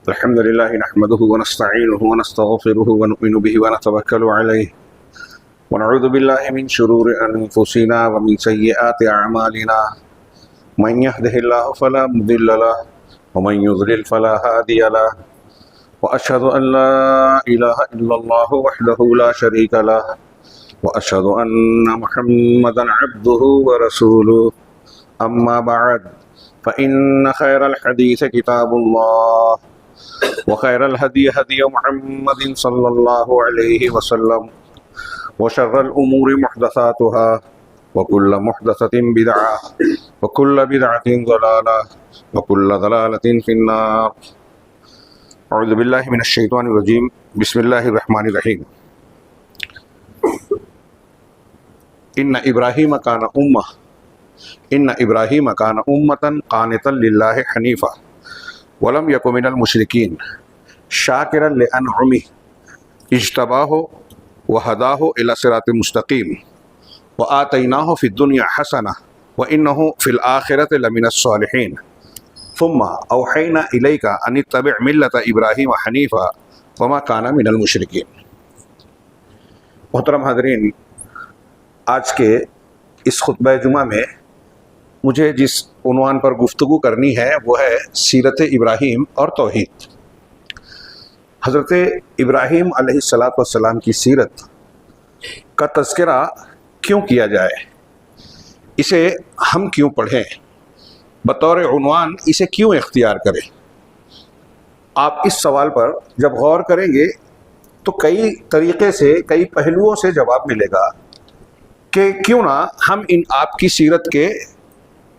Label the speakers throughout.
Speaker 1: الحمد لله نحمده ونستعينه ونستغفره ونؤمن به ونتوكل عليه ونعوذ بالله من شرور أنفسنا ومن سيئات أعمالنا من يهده الله فلا مضل له ومن يضلل فلا هادي له وأشهد أن لا إله إلا الله وحده لا شريك له وأشهد أن محمدا عبده ورسوله أما بعد فإن خير الحديث كتاب الله وخير الهدي هدي محمد صلى الله عليه وسلم وشر الأمور محدثاتها وكل محدثة بدعة وكل بدعة ضلالة وكل ضلالة في النار. أعوذ بالله من الشيطان الرجيم. بسم الله الرحمن الرحيم. إن إبراهيم كان أمة قانتا لله حنيفا ولم يكن من المشركين شاكرا لأنعمه اجتباه وهداه إلى صراط مستقيم وآتيناه في الدنيا حسنة وإنه في الآخرة لمن الصالحين ثم أوحينا إليك أن اتبع ملة إبراهيم حنيفا وما كان من المشركين. محترم حاضرین، آج کے اس خطبہ جمعہ میں مجھے جس عنوان پر گفتگو کرنی ہے وہ ہے سیرت ابراہیم اور توحید. حضرت ابراہیم علیہ السلام کی سیرت کا تذکرہ کیوں کیا جائے، اسے ہم کیوں پڑھیں، بطور عنوان اسے کیوں اختیار کریں؟ آپ اس سوال پر جب غور کریں گے تو کئی طریقے سے، کئی پہلوؤں سے جواب ملے گا کہ کیوں نہ ہم ان آپ کی سیرت کے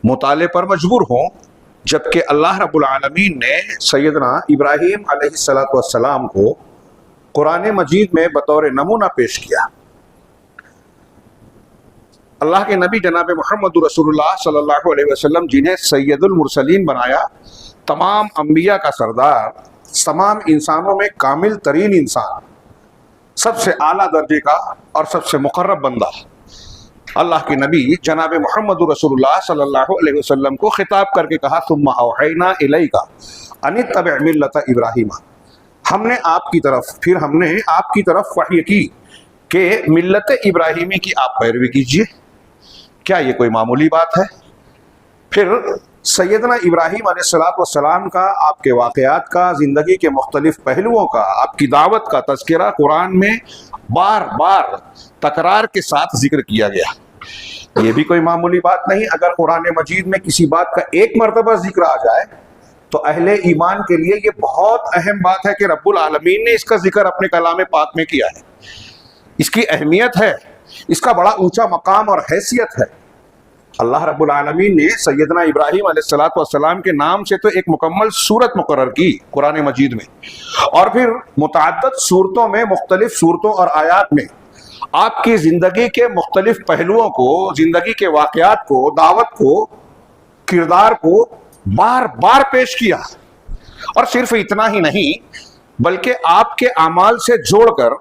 Speaker 1: مطالعے پر مجبور ہوں، جبکہ اللہ رب العالمین نے سیدنا ابراہیم علیہ السلام کو قرآن مجید میں بطور نمونہ پیش کیا. اللہ کے نبی جناب محمد رسول اللہ صلی اللہ علیہ وسلم، جنہیں سید المرسلین بنایا، تمام انبیاء کا سردار، تمام انسانوں میں کامل ترین انسان، سب سے اعلیٰ درجے کا اور سب سے مقرب بندہ، اللہ کے نبی جناب محمد رسول اللہ صلی اللہ علیہ وسلم کو خطاب کر کے کہا ثم اوحینا الیک ان اتبع ملت ابراہیم. ہم نے آپ کی طرف وحی کی کہ ملت ابراہیمی کی آپ پیروی کیجئے. کیا یہ کوئی معمولی بات ہے؟ پھر سیدنا ابراہیم علیہ السلام کا، آپ کے واقعات کا، زندگی کے مختلف پہلوؤں کا، آپ کی دعوت کا تذکرہ قرآن میں بار بار تکرار کے ساتھ ذکر کیا گیا. یہ بھی کوئی معمولی بات نہیں. اگر قرآن مجید میں کسی بات کا ایک مرتبہ ذکر آ جائے تو اہل ایمان کے لیے یہ بہت اہم بات ہے کہ رب العالمین نے اس کا ذکر اپنے کلام پاک میں کیا ہے. اس کی اہمیت ہے، اس کا بڑا اونچا مقام اور حیثیت ہے. اللہ رب العالمین نے سیدنا ابراہیم علیہ السلام کے نام سے تو ایک مکمل سورت مقرر کی قرآن مجید میں، اور پھر متعدد صورتوں میں، مختلف صورتوں اور آیات میں آپ کی زندگی کے مختلف پہلوؤں کو، زندگی کے واقعات کو، دعوت کو، کردار کو بار بار پیش کیا. اور صرف اتنا ہی نہیں بلکہ آپ کے اعمال سے جوڑ کر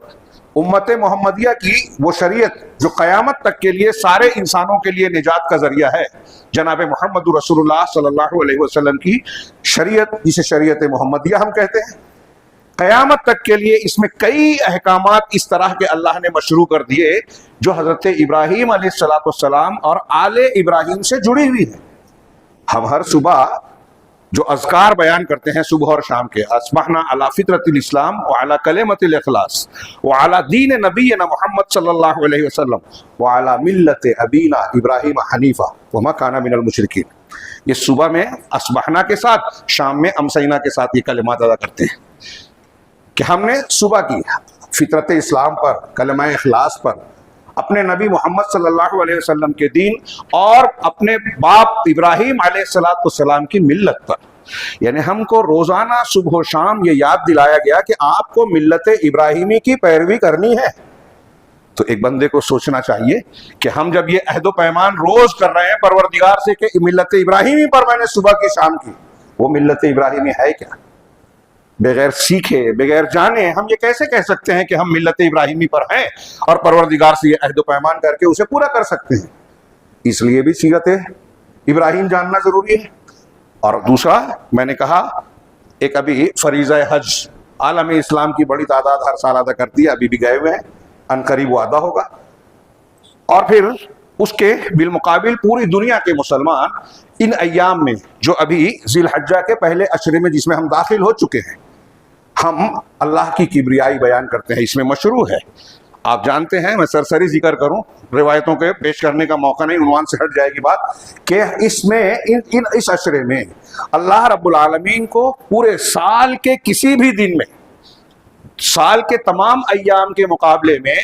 Speaker 1: امت محمدیہ کی وہ شریعت جو قیامت تک کے لیے سارے انسانوں کے لیے نجات کا ذریعہ ہے، جناب محمد رسول اللہ صلی اللہ علیہ وسلم کی شریعت، جسے شریعت محمدیہ ہم کہتے ہیں، قیامت تک کے لیے اس میں کئی احکامات اس طرح کے اللہ نے مشروع کر دیے جو حضرت ابراہیم علیہ السلام اور آل ابراہیم سے جڑی ہوئی ہیں. ہم ہر صبح جو اذکار بیان کرتے ہیں صبح اور شام کے، اصبحنا علی فطرت الاسلام وعلی کلمۃ الاخلاص وعلی دین نبینا محمد صلی اللہ علیہ وسلم وعلی ملت ابینا ابراہیم حنیفا وما کان من المشرکین، یہ صبح میں اصبحنا کے ساتھ، شام میں امسینا کے ساتھ یہ کلمات ادا کرتے ہیں کہ ہم نے صبح کی فطرت اسلام پر، کلمہ اخلاص پر، اپنے نبی محمد صلی اللہ علیہ وسلم کے دین اور اپنے باپ ابراہیم علیہ السلام کی ملت پر، یعنی ہم کو روزانہ صبح و شام یہ یاد دلایا گیا کہ آپ کو ملت ابراہیمی کی پیروی کرنی ہے. تو ایک بندے کو سوچنا چاہیے کہ ہم جب یہ عہد و پیمان روز کر رہے ہیں پروردگار سے کہ ملت ابراہیمی پر میں نے صبح کی شام کی، وہ ملت ابراہیمی ہے کیا؟ بغیر سیکھے، بغیر جانے ہم یہ کیسے کہہ سکتے ہیں کہ ہم ملت ابراہیمی پر ہیں اور پروردگار سے یہ عہد و پیمان کر کے اسے پورا کر سکتے ہیں؟ اس لیے بھی سیرت ابراہیم جاننا ضروری ہے. اور دوسرا میں نے کہا ایک ابھی فریضہ حج عالم اسلام کی بڑی تعداد ہر سال ادا کرتی ہے، ابھی بھی گئے ہوئے ہیں، ان قریب وہ ادا ہوگا. اور پھر اس کے بالمقابل پوری دنیا کے مسلمان ان ایام میں جو ابھی ذی الحجہ کے پہلے عشرے میں جس میں ہم داخل ہو چکے ہیں، ہم اللہ کی کبریائی بیان کرتے ہیں. اس میں مشروع ہے، آپ جانتے ہیں، میں سرسری ذکر کروں، روایتوں کے پیش کرنے کا موقع نہیں، عنوان سے ہٹ جائے گی بات، کہ اس میں اس عشرے میں اللہ رب العالمین کو پورے سال کے کسی بھی دن میں، سال کے تمام ایام کے مقابلے میں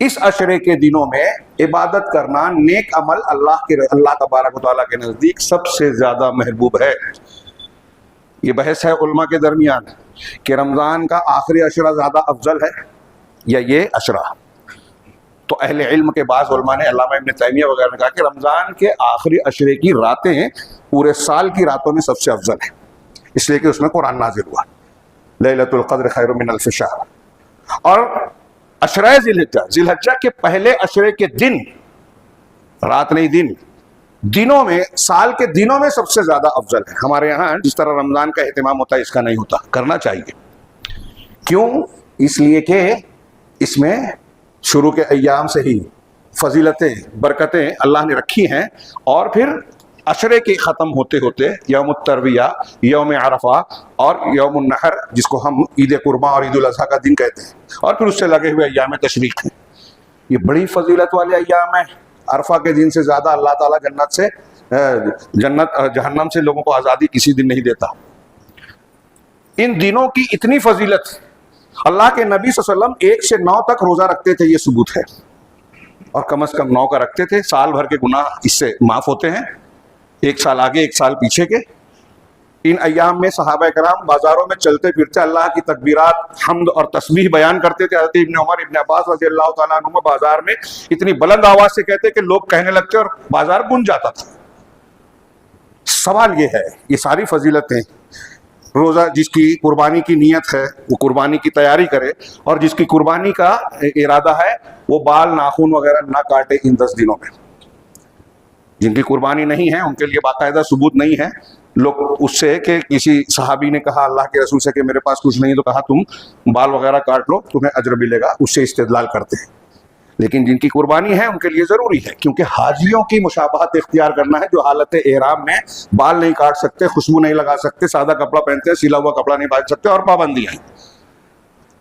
Speaker 1: اس عشرے کے دنوں میں عبادت کرنا، نیک عمل اللہ تبارک و تعالیٰ کے نزدیک سب سے زیادہ محبوب ہے. یہ بحث ہے علماء کے درمیان کہ رمضان کا آخری عشرہ زیادہ افضل ہے یا یہ عشرہ. تو اہل علم کے بعض علماء نے، علامہ ابن تیمیہ وغیرہ نے کہا کہ رمضان کے آخری عشرے کی راتیں پورے سال کی راتوں میں سب سے افضل ہیں، اس لیے کہ اس میں قرآن نازل ہوا، لیلۃ القدر خیر من الف شہر. اور عشرہ ذی الحجہ کے پہلے عشرے کے دن، رات نہیں دن، دنوں میں، سال کے دنوں میں سب سے زیادہ افضل ہے. ہمارے یہاں جس طرح رمضان کا اہتمام ہوتا ہے اس کا نہیں ہوتا، کرنا چاہیے. کیوں؟ اس لیے کہ اس میں شروع کے ایام سے ہی فضیلتیں، برکتیں اللہ نے رکھی ہیں، اور پھر عشرے کے ختم ہوتے ہوتے یوم الترویہ، یوم عرفہ اور یوم النحر جس کو ہم عید قرباں اور عید الاضحیٰ کا دن کہتے ہیں، اور پھر اس سے لگے ہوئے ایام تشریق ہیں. یہ بڑی فضیلت والے ایام ہیں. عرفہ کے دن سے زیادہ اللہ تعالیٰ جہنم سے لوگوں کو آزادی کسی دن نہیں دیتا. ان دنوں کی اتنی فضیلت، اللہ کے نبی صلی اللہ علیہ وسلم 1 سے 9 تک روزہ رکھتے تھے، یہ ثبوت ہے، اور کم از کم 9 کا رکھتے تھے. سال بھر کے گناہ اس سے معاف ہوتے ہیں، 1 سال آگے 1 سال پیچھے کے. ان ایام میں صحابہ کرام بازاروں میں چلتے پھرتے اللہ کی تکبیرات، حمد اور تسبیح بیان کرتے تھے. حضرت ابن عمر، ابن عباس رضی اللہ تعالیٰ عنہ بازار میں اتنی بلند آواز سے کہتے کہ لوگ کہنے لگتے اور بازار گونج جاتا تھا. سوال یہ ہے، یہ ساری فضیلتیں، روزہ جس کی قربانی کی نیت ہے وہ قربانی کی تیاری کرے، اور جس کی قربانی کا ارادہ ہے وہ بال ناخن وغیرہ نہ کاٹے ان 10 دنوں میں. جن کی قربانی نہیں ہے ان کے لیے باقاعدہ ثبوت نہیں ہے. لوگ اس سے کہ کسی صحابی نے کہا اللہ کے رسول سے کہ میرے پاس کچھ نہیں، تو کہا تم بال وغیرہ کاٹ لو تمہیں اجر ملے گا، اس سے استدلال کرتے ہیں. لیکن جن کی قربانی ہے ان کے لیے ضروری ہے، کیونکہ حاجیوں کی مشابہت اختیار کرنا ہے جو حالت احرام میں بال نہیں کاٹ سکتے، خوشبو نہیں لگا سکتے، سادہ کپڑا پہنتے ہیں، سلا ہوا کپڑا نہیں پہن سکتے، اور پابندیاں ہیں.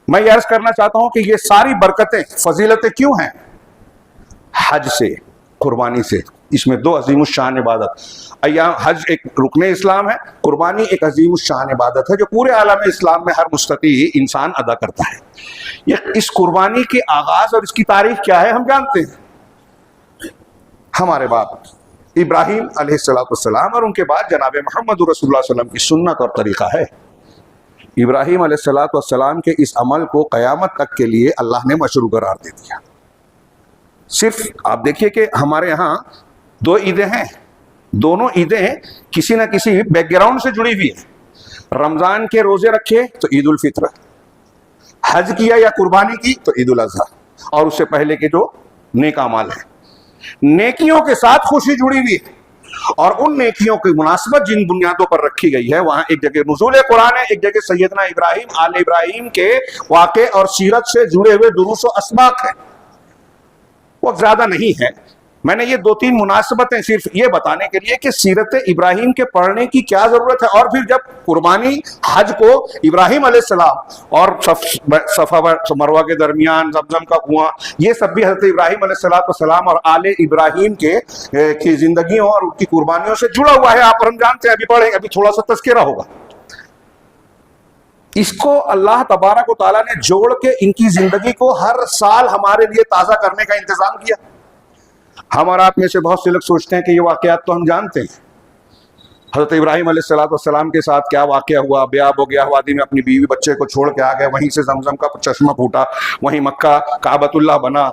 Speaker 1: میں یہ عرض کرنا چاہتا ہوں کہ یہ ساری برکتیں، فضیلتیں کیوں ہیں؟ حج سے، قربانی سے. اس میں 2 عظیم الشان عبادت، ایام حج ایک رکن اسلام ہے، قربانی ایک عظیم الشان عبادت ہے جو پورے عالم اسلام میں ہر مستطیع انسان ادا کرتا ہے. اس قربانی کے آغاز اور اس کی تاریخ کیا ہے ہم جانتے ہیں. ہمارے باپ ابراہیم علیہ السلام اور ان کے بعد جناب محمد رسول اللہ صلی اللہ علیہ وسلم کی سنت اور طریقہ ہے. ابراہیم علیہ السلام کے اس عمل کو قیامت تک کے لیے اللہ نے مشروع قرار دے دیا. صرف آپ دیکھیے کہ ہمارے یہاں 2 عیدیں ہیں، دونوں عیدیں کسی نہ کسی بیک گراؤنڈ سے جڑی ہوئی ہیں. رمضان کے روزے رکھے تو عید الفطر، حج کیا یا قربانی کی تو عید الاضحیٰ، اور اس سے پہلے کے جو نیک اعمال ہیں. نیکیوں کے ساتھ خوشی جڑی ہوئی ہے، اور ان نیکیوں کی مناسبت جن بنیادوں پر رکھی گئی ہے، وہاں ایک جگہ نزول قرآن ہے، ایک جگہ سیدنا ابراہیم، آل ابراہیم کے واقعے اور سیرت سے جڑے ہوئے دروس و اسباق ہیں. وقت زیادہ نہیں ہے، میں نے یہ 2-3 مناسبتیں صرف یہ بتانے کے لیے کہ سیرت ابراہیم کے پڑھنے کی کیا ضرورت ہے. اور پھر جب قربانی حج کو ابراہیم علیہ السلام اور صفا مروہ کے درمیان زمزم کا کنواں، یہ سب بھی حضرت ابراہیم علیہ السلام اور آل ابراہیم کی زندگیوں اور ان کی قربانیوں سے جڑا ہوا ہے. آپ ہم جانتے ہیں، ابھی پڑھیں، ابھی تھوڑا سا تذکرہ ہوگا. اس کو اللہ تبارک و تعالیٰ نے جوڑ کے ان کی زندگی کو ہر سال ہمارے لیے تازہ کرنے کا انتظام کیا. ہم اور آپ میں سے بہت سے لوگ سوچتے ہیں کہ یہ واقعات تو ہم جانتے ہیں. حضرت ابراہیم علیہ السلام کے ساتھ کیا واقعہ ہوا، بیاب ہو گیا، وادی میں اپنی بیوی بچے کو چھوڑ کے آ گئے، وہیں سے زمزم کا چشمہ پھوٹا، وہیں مکہ کعبۃ اللہ بنا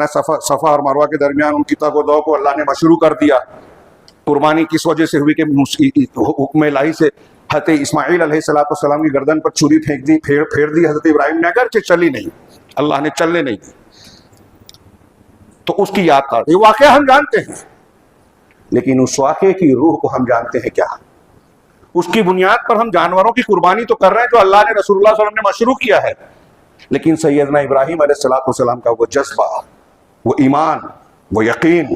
Speaker 1: صفا اور مروہ کے درمیان ان کی تگ و دو کو اللہ نے مشروع کر دیا. قربانی کس وجہ سے ہوئی کہ حکم الہی سے حضرت اسماعیل علیہ السلام کی گردن پر چھری پھینک دی، پھیر دی حضرت ابراہیم نے، اگرچہ چلی نہیں، اللہ نے چلنے نہیں دی، تو اس کی یاد کر. یہ واقعہ ہم جانتے ہیں، لیکن اس واقعے کی روح کو ہم جانتے ہیں کیا؟ اس کی بنیاد پر ہم جانوروں کی قربانی تو کر رہے ہیں جو اللہ نے رسول اللہ صلی اللہ علیہ وسلم نے مشروع کیا ہے، لیکن سیدنا ابراہیم علیہ السلام کا وہ جذبہ، وہ ایمان، وہ یقین،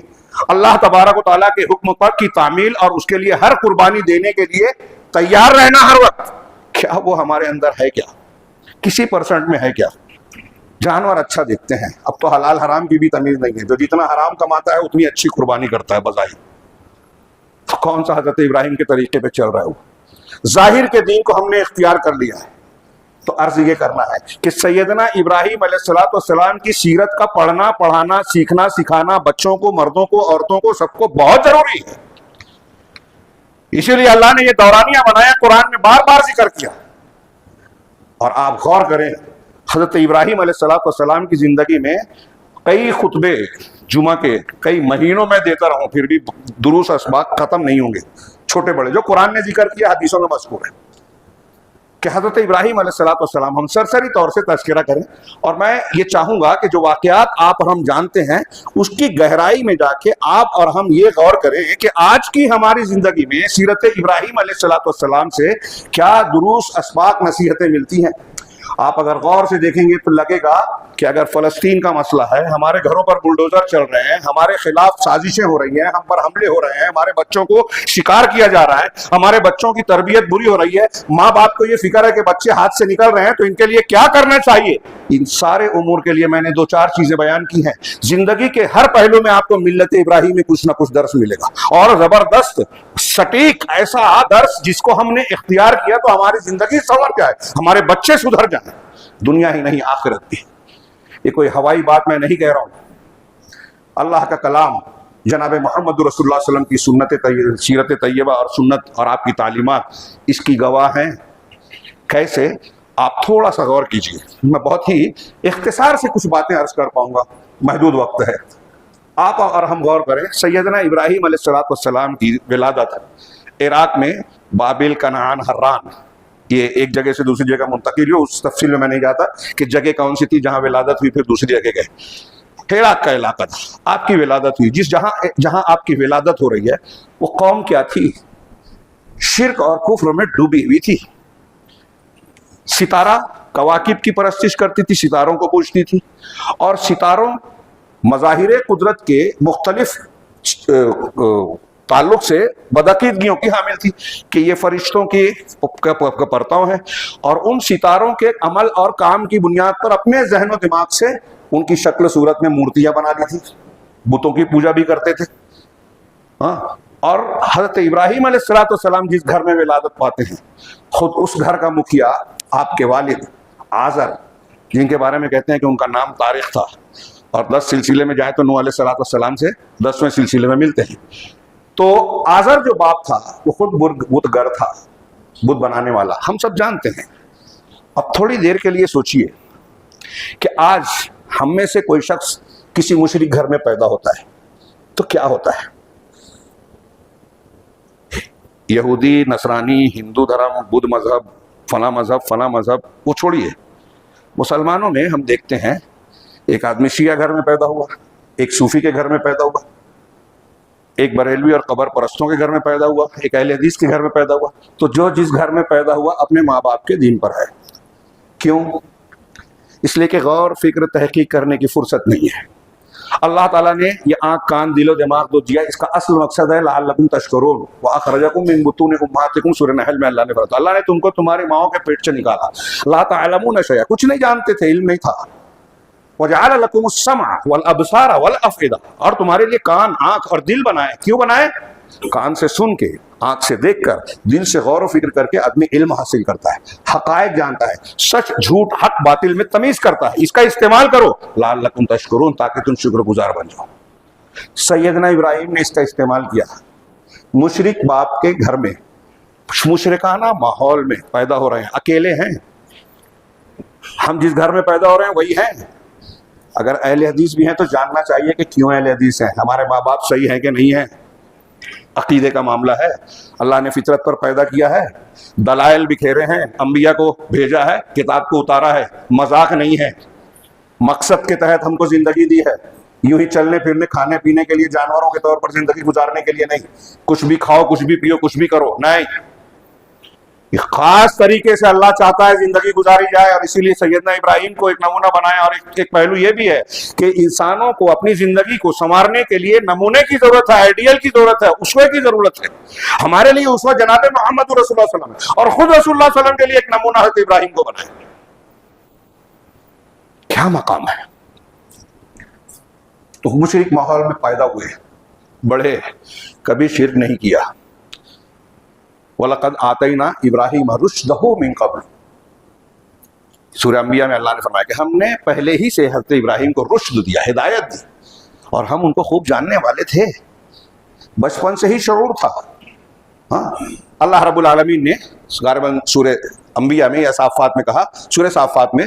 Speaker 1: اللہ تبارک و تعالیٰ کے حکم پر کی تعمیل اور اس کے لیے ہر قربانی دینے کے لیے تیار رہنا ہر وقت، کیا وہ ہمارے اندر ہے کیا؟ کسی پرسنٹ میں ہے کیا؟ جانور اچھا دیکھتے ہیں، اب تو حلال حرام کی بھی تمیز نہیں ہے، جو جتنا حرام کماتا ہے اتنی اچھی قربانی کرتا ہے بظاہر. تو کون سا حضرت ابراہیم کے طریقے پہ چل رہا ہے وہ؟ ظاہر کے دین کو ہم نے اختیار کر لیا ہے. تو عرض یہ کرنا ہے کہ سیدنا ابراہیم علیہ السلام کی سیرت کا پڑھنا، پڑھانا، سیکھنا، سکھانا بچوں کو، مردوں کو، عورتوں کو، سب کو بہت ضروری ہے. اسی لیے اللہ نے یہ دورانیہ بنایا، قرآن میں بار بار ذکر کیا. اور آپ غور کریں، حضرت ابراہیم علیہ السلام کی زندگی میں کئی خطبے جمعہ کے کئی مہینوں میں دیتا رہوں، پھر بھی دروس اسباق ختم نہیں ہوں گے، چھوٹے بڑے جو قرآن نے ذکر کیا، حدیثوں میں مذکور ہے کہ حضرت ابراہیم علیہ السلام ہم سرسری طور سے تذکرہ کریں. اور میں یہ چاہوں گا کہ جو واقعات آپ اور ہم جانتے ہیں اس کی گہرائی میں جا کے آپ اور ہم یہ غور کریں کہ آج کی ہماری زندگی میں سیرت ابراہیم علیہ السلام سے کیا دروس اسباق نصیحتیں ملتی ہیں. آپ اگر غور سے دیکھیں گے تو لگے گا کہ اگر فلسطین کا مسئلہ ہے، ہمارے گھروں پر بلڈوزر چل رہے ہیں، ہمارے خلاف سازشیں ہو رہی ہیں، ہم پر حملے ہو رہے ہیں، ہمارے بچوں کو شکار کیا جا رہا ہے، ہمارے بچوں کی تربیت بری ہو رہی ہے، ماں باپ کو یہ فکر ہے کہ بچے ہاتھ سے نکل رہے ہیں تو ان کے لیے کیا کرنا چاہیے. ان سارے امور کے لیے میں نے 2-4 چیزیں بیان کی ہیں. زندگی کے ہر پہلو میں آپ کو ملت ابراہیم میں کچھ نہ کچھ درس ملے گا، اور زبردست سٹیک ایسا درس جس کو ہم نے اختیار کیا تو ہماری زندگی سنور جائے، ہمارے بچے سدھر جائیں، دنیا ہی نہیں آخرت بھی. یہ کوئی ہوائی بات میں نہیں کہہ رہا ہوں. اللہ کا کلام جناب محمد رسول اللہ صلی اللہ علیہ وسلم کی سیرت طیبہ اور سنت اور آپ کی تعلیمات اس کی گواہ ہیں. کیسے؟ آپ تھوڑا سا غور کیجئے. میں بہت ہی اختصار سے کچھ باتیں عرض کر پاؤں گا، محدود وقت ہے. آپ اور ہم غور کریں، سیدنا ابراہیم علیہ السلام کی ولادت عراق میں بابل، کنعان، حران، یہ ایک جگہ سے دوسری جگہ منتقل ہوئی. اس تفصیل میں نہیں جاتا کہ جگہ کون سی تھی جہاں ولادت ہوئی، پھر دوسری جگہ گئے. عراق کا علاقہ تھا، آپ کی ولادت ہوئی. جہاں آپ کی ولادت ہو رہی ہے وہ قوم کیا تھی؟ شرک اور کفر میں ڈوبی ہوئی تھی. ستارہ کواکب کی پرستش کرتی تھی، ستاروں کو پوجتی تھی، اور ستاروں مظاہر قدرت کے مختلف تعلق سے بدعقیدگیوں کی حامل تھی کہ یہ فرشتوں کی پرتوں ہیں، اور ان ستاروں کے عمل اور کام کی بنیاد پر اپنے ذہن و دماغ سے ان کی شکل صورت میں مورتیاں بنا لی تھی، بتوں کی پوجا بھی کرتے تھے. اور حضرت ابراہیم علیہ السلام جس گھر میں ولادت پاتے ہیں، خود اس گھر کا مکھیا آپ کے والد آزر، جن کے بارے میں کہتے ہیں کہ ان کا نام طارق تھا، اور 10 سلسلے میں جائے تو نوح علیہ السلام سے 10ویں سلسلے میں ملتے ہیں. تو آزر جو باپ تھا وہ خود بت گر تھا، بت بنانے والا، ہم سب جانتے ہیں. اب تھوڑی دیر کے لیے سوچئے کہ آج ہم میں سے کوئی شخص کسی مشرک گھر میں پیدا ہوتا ہے تو کیا ہوتا ہے؟ یہودی، نصرانی، ہندو دھرم، بدھ مذہب، فلاں مذہب وہ چھوڑیے. مسلمانوں میں ہم دیکھتے ہیں ایک آدمی شیعہ گھر میں پیدا ہوا، ایک صوفی کے گھر میں پیدا ہوا، ایک بریلوی اور قبر پرستوں کے گھر میں پیدا ہوا، ایک اہل حدیث کے گھر میں پیدا ہوا. تو جو جس گھر میں پیدا ہوا اپنے ماں باپ کے دین پر ہے. کیوں؟ اس لیے کہ غور فکر تحقیق کرنے کی فرصت نہیں ہے. اللہ تعالیٰ نے یہ آنکھ، کان، دل و دماغ جو دیا، اس کا اصل مقصد ہے لعلکم تشکرون وَأَخْرَجَكُم مِّن بُطُونِ أُمَّهَاتِكُم. سورہ نحل میں اللہ نے فرمایا اللہ نے تم کو تمہاری ماؤں کے پیٹ سے نکالا. لا تعلمون شیئا، کچھ نہیں جانتے تھے، علم نہیں تھا. وَجَعَلَ لَكُمُ السَّمْعَ وَالْأَبْصَارَ وَالْأَفْئِدَةَ، اور تمہارے لیے کان، آنکھ اور دل بنائے. کیوں بنائے؟ کان سے سن کے، آنکھ سے دیکھ کر، دل سے غور و فکر کر کے آدمی علم حاصل کرتا ہے، حقائق جانتا ہے، سچ جھوٹ حق باطل میں تمیز کرتا ہے. اس کا استعمال کرو لعلکم تشکرون، تاکہ تم شکر گزار بن جاؤ. سیدنا ابراہیم نے اس کا استعمال کیا. مشرک باپ کے گھر میں، مشرکانہ ماحول میں پیدا ہو رہے ہیں، اکیلے ہیں. ہم جس گھر میں پیدا ہو رہے ہیں وہی ہیں. اگر اہل حدیث بھی ہیں تو جاننا چاہیے کہ کیوں اہل حدیث ہیں، ہمارے ماں باپ صحیح ہیں کہ نہیں ہیں. عقیدے کا معاملہ ہے. اللہ نے فطرت پر پیدا کیا ہے، دلائل بکھیرے ہیں، انبیاء کو بھیجا ہے، کتاب کو اتارا ہے، مذاق نہیں ہے. مقصد کے تحت ہم کو زندگی دی ہے، یوں ہی چلنے پھرنے، کھانے پینے کے لیے، جانوروں کے طور پر زندگی گزارنے کے لیے نہیں. کچھ بھی کھاؤ، کچھ بھی پیو، کچھ بھی کرو، نہیں. خاص طریقے سے اللہ چاہتا ہے زندگی گزاری جائے، اور اسی لیے سیدنا ابراہیم کو ایک نمونہ بنایا۔ اور ایک پہلو یہ بھی ہے کہ انسانوں کو اپنی زندگی کو سنوارنے کے لیے نمونے کی ضرورت ہے، آئیڈیل کی ضرورت ہے، اسوے کی ضرورت ہے۔ ہمارے لیے اسوہ جناب محمد رسول اللہ صلی اللہ علیہ وسلم ہے، اور خود رسول اللہ صلی اللہ علیہ وسلم کے لیے ایک نمونہ حضرت ابراہیم کو بنایا۔ کیا مقام ہے! تو مشرک ماحول میں پیدا ہوئے، بڑے، کبھی شرک نہیں کیا۔ وَلَقَدْ آتَيْنَا إِبْرَاهِيمَ رُشْدَهُ مِن قَبْلُ، سورہ انبیاء میں اللہ نے فرمایا کہ ہم نے پہلے ہی سے حضرت ابراہیم کو رشد دیا، ہدایت دی، اور ہم ان کو خوب جاننے والے تھے، بچپن سے ہی شعور تھا۔ ہاں، اللہ رب العالمین نے غالباً سورہ انبیاء میں یا صافات میں کہا، سورہ صافات میں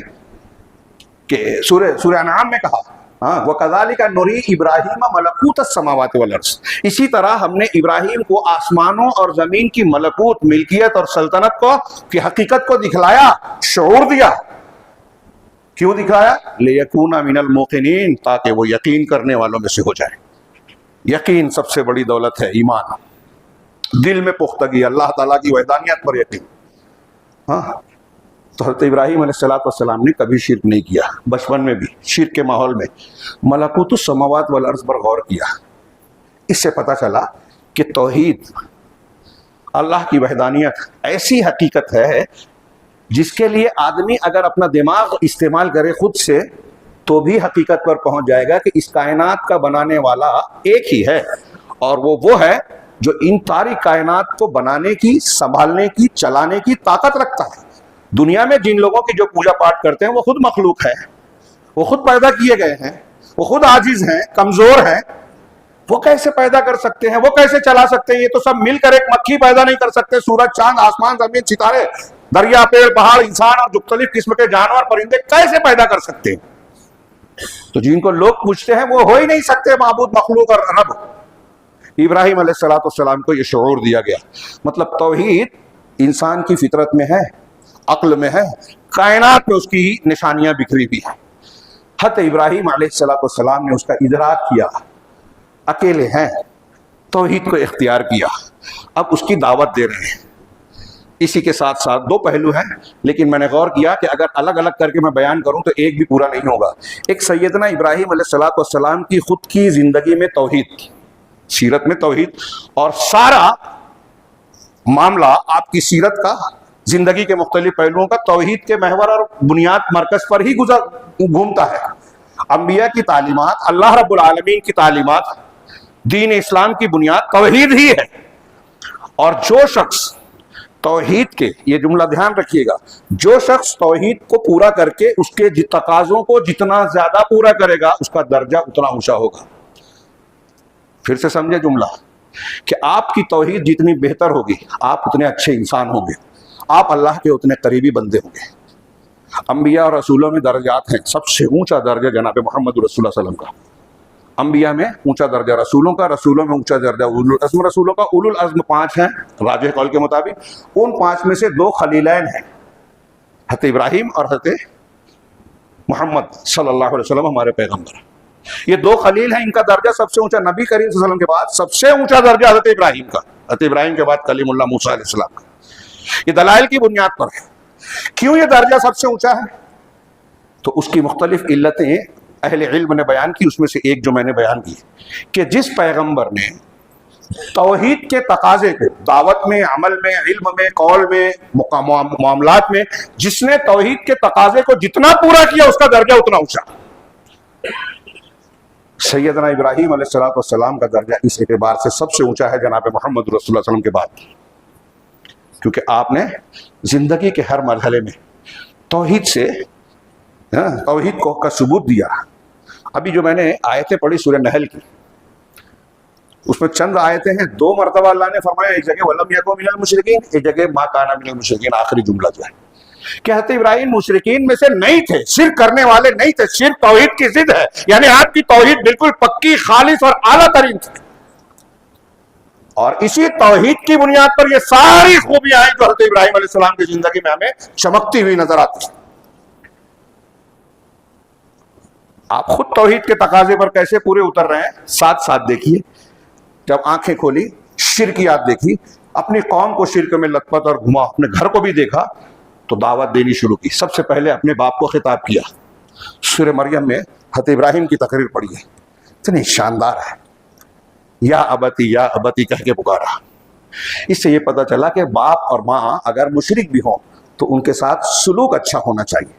Speaker 1: کہ سورہ انعام میں کہا، ہاں، وَكَذَلِكَ نُرِي إِبْرَاهِيمَ مَلَكُوتَ السَّمَاوَاتِ وَالْأَرْضِ، اسی طرح ہم نے ابراہیم کو آسمانوں اور زمین کی ملکوت، ملکیت اور سلطنت کو کی حقیقت کو دکھلایا، شعور دیا۔ کیوں دکھلایا؟ لِيَكُونَ مِنَ الْمُوقِنِينَ، تاکہ وہ یقین کرنے والوں میں سے ہو جائے۔ یقین سب سے بڑی دولت ہے، ایمان، دل میں پختگی، اللہ تعالیٰ کی وحدانیت پر یقین۔ ہاں، تو حضرت ابراہیم علیہ السلام نے کبھی شرک نہیں کیا، بچپن میں بھی شرک کے ماحول میں ملکوت السماوات والارض پر غور کیا۔ اس سے پتہ چلا کہ توحید، اللہ کی وحدانیت ایسی حقیقت ہے جس کے لیے آدمی اگر اپنا دماغ استعمال کرے خود سے تو بھی حقیقت پر پہنچ جائے گا کہ اس کائنات کا بنانے والا ایک ہی ہے، اور وہ ہے جو ان ساری کائنات کو بنانے کی، سنبھالنے کی، چلانے کی طاقت رکھتا ہے۔ دنیا میں جن لوگوں کی جو پوجا پاٹ کرتے ہیں وہ خود مخلوق ہے، وہ خود پیدا کیے گئے ہیں، وہ خود عاجز ہیں، کمزور ہیں، وہ کیسے پیدا کر سکتے ہیں، وہ کیسے چلا سکتے ہیں؟ یہ تو سب مل کر ایک مکھی پیدا نہیں کر سکتے۔ سورج، چاند، آسمان، زمین، ستارے، دریا، پیڑ، پہاڑ، انسان اور مختلف قسم کے جانور، پرندے کیسے پیدا کر سکتے ہیں؟ تو جن کو لوگ پوچھتے ہیں وہ ہو ہی نہیں سکتے معبود، مخلوق اور رب۔ ابراہیم علیہ السلام کو یہ شعور دیا گیا۔ مطلب توحید انسان کی فطرت میں ہے، عقل میں ہے، کائنات میں اس کی نشانیاں بکھری بھی ہیں۔ حضرت ابراہیم علیہ السلام نے اس کا ادراک کیا، اکیلے ہیں، توحید کو اختیار کیا، اب اس کی دعوت دے رہے ہیں۔ اسی کے ساتھ ساتھ دو پہلو ہیں، لیکن میں نے غور کیا کہ اگر الگ الگ کر کے میں بیان کروں تو ایک بھی پورا نہیں ہوگا۔ ایک سیدنا ابراہیم علیہ السلام کی خود کی زندگی میں توحید تھی، سیرت میں توحید، اور سارا معاملہ آپ کی سیرت کا، زندگی کے مختلف پہلوؤں کا توحید کے محور اور بنیاد مرکز پر ہی گھومتا ہے۔ انبیاء کی تعلیمات، اللہ رب العالمین کی تعلیمات، دین اسلام کی بنیاد توحید ہی ہے۔ اور جو شخص توحید کے، یہ جملہ دھیان رکھیے گا، جو شخص توحید کو پورا کر کے اس کے تقاضوں کو جتنا زیادہ پورا کرے گا اس کا درجہ اتنا اونچا ہوگا۔ پھر سے سمجھے جملہ، کہ آپ کی توحید جتنی بہتر ہوگی آپ اتنے اچھے انسان ہوں گے، آپ اللہ کے اتنے قریبی بندے ہوں گے۔ انبیاء اور رسولوں میں درجات ہیں، سب سے اونچا درجہ جناب محمد رسول اللہ صلی اللہ علیہ وسلم کا، انبیاء میں اونچا درجہ رسولوں کا، رسولوں میں اونچا درجہ اولو العزم رسولوں کا۔ اولو العزم 5 ہیں راجح قول کے مطابق، ان 5 میں سے 2 خلیلین ہیں، حضرت ابراہیم اور حضرت محمد صلی اللہ علیہ وسلم ہمارے پیغمبر۔ یہ 2 خلیل ہیں، ان کا درجہ سب سے اونچا، نبی کریم صلی اللہ علیہ وسلم کے بعد سب سے اونچا درجہ حضرت ابراہیم کا، حضرت ابراہیم کے بعد کلیم اللہ موسیٰ علیہ السلام کا۔ یہ دلائل کی بنیاد پر ہے۔ کیوں یہ درجہ سب سے اونچا ہے؟ تو اس کی مختلف علتیں اہل علم نے بیان کی، اس میں سے ایک جو میں نے بیان کی کہ جس پیغمبر نے توحید کے تقاضے کو دعوت میں، عمل میں، علم میں، قول میں، معاملات میں، جس نے توحید کے تقاضے کو جتنا پورا کیا اس کا درجہ اتنا اونچا۔ سیدنا ابراہیم علیہ السلام کا درجہ اس اعتبار سے سب سے اونچا ہے جناب محمد رسول اللہ صلی اللہ علیہ وسلم کے بعد، کیونکہ آپ نے زندگی کے ہر مرحلے میں توحید سے، توحید کا ثبوت دیا۔ ابھی جو میں نے آیتیں پڑھی سورہ نحل کی، اس میں چند آیتیں ہیں، 2 مرتبہ اللہ نے فرمایا، ایک جگہ وَلَمْ يَكُن مِنَ الْمُشْرِكِينَ، ایک جگہ مَا كَانَ مِنَ الْمُشْرِكِينَ، آخری جملہ جو ہے کہ حضرت ابراہیم مشرکین میں سے نہیں تھے، شرک کرنے والے نہیں تھے۔ شرک توحید کی ضد ہے، یعنی آپ کی توحید بالکل پکی، خالص اور اعلیٰ ترین تھی، اور اسی توحید کی بنیاد پر یہ ساری خوبیاں ہیں جو حضرت ابراہیم علیہ السلام کی زندگی میں ہمیں چمکتی ہوئی نظر آتی ہیں۔ آپ خود توحید کے تقاضے پر کیسے پورے اتر رہے ہیں، ساتھ ساتھ دیکھیے۔ جب آنکھیں کھولی، شرکیات دیکھی، اپنی قوم کو شرک میں لت پت اور گھما، اپنے گھر کو بھی دیکھا تو دعوت دینی شروع کی. سب سے پہلے اپنے باپ کو خطاب کیا. سورہ مریم میں حضرت ابراہیم کی تقریر پڑھی ہے، اتنی شاندار ہے. یا ابتی کہہ کے پکارا. اس سے یہ پتہ چلا کہ باپ اور ماں اگر مشرک بھی ہوں تو ان کے ساتھ سلوک اچھا ہونا چاہیے.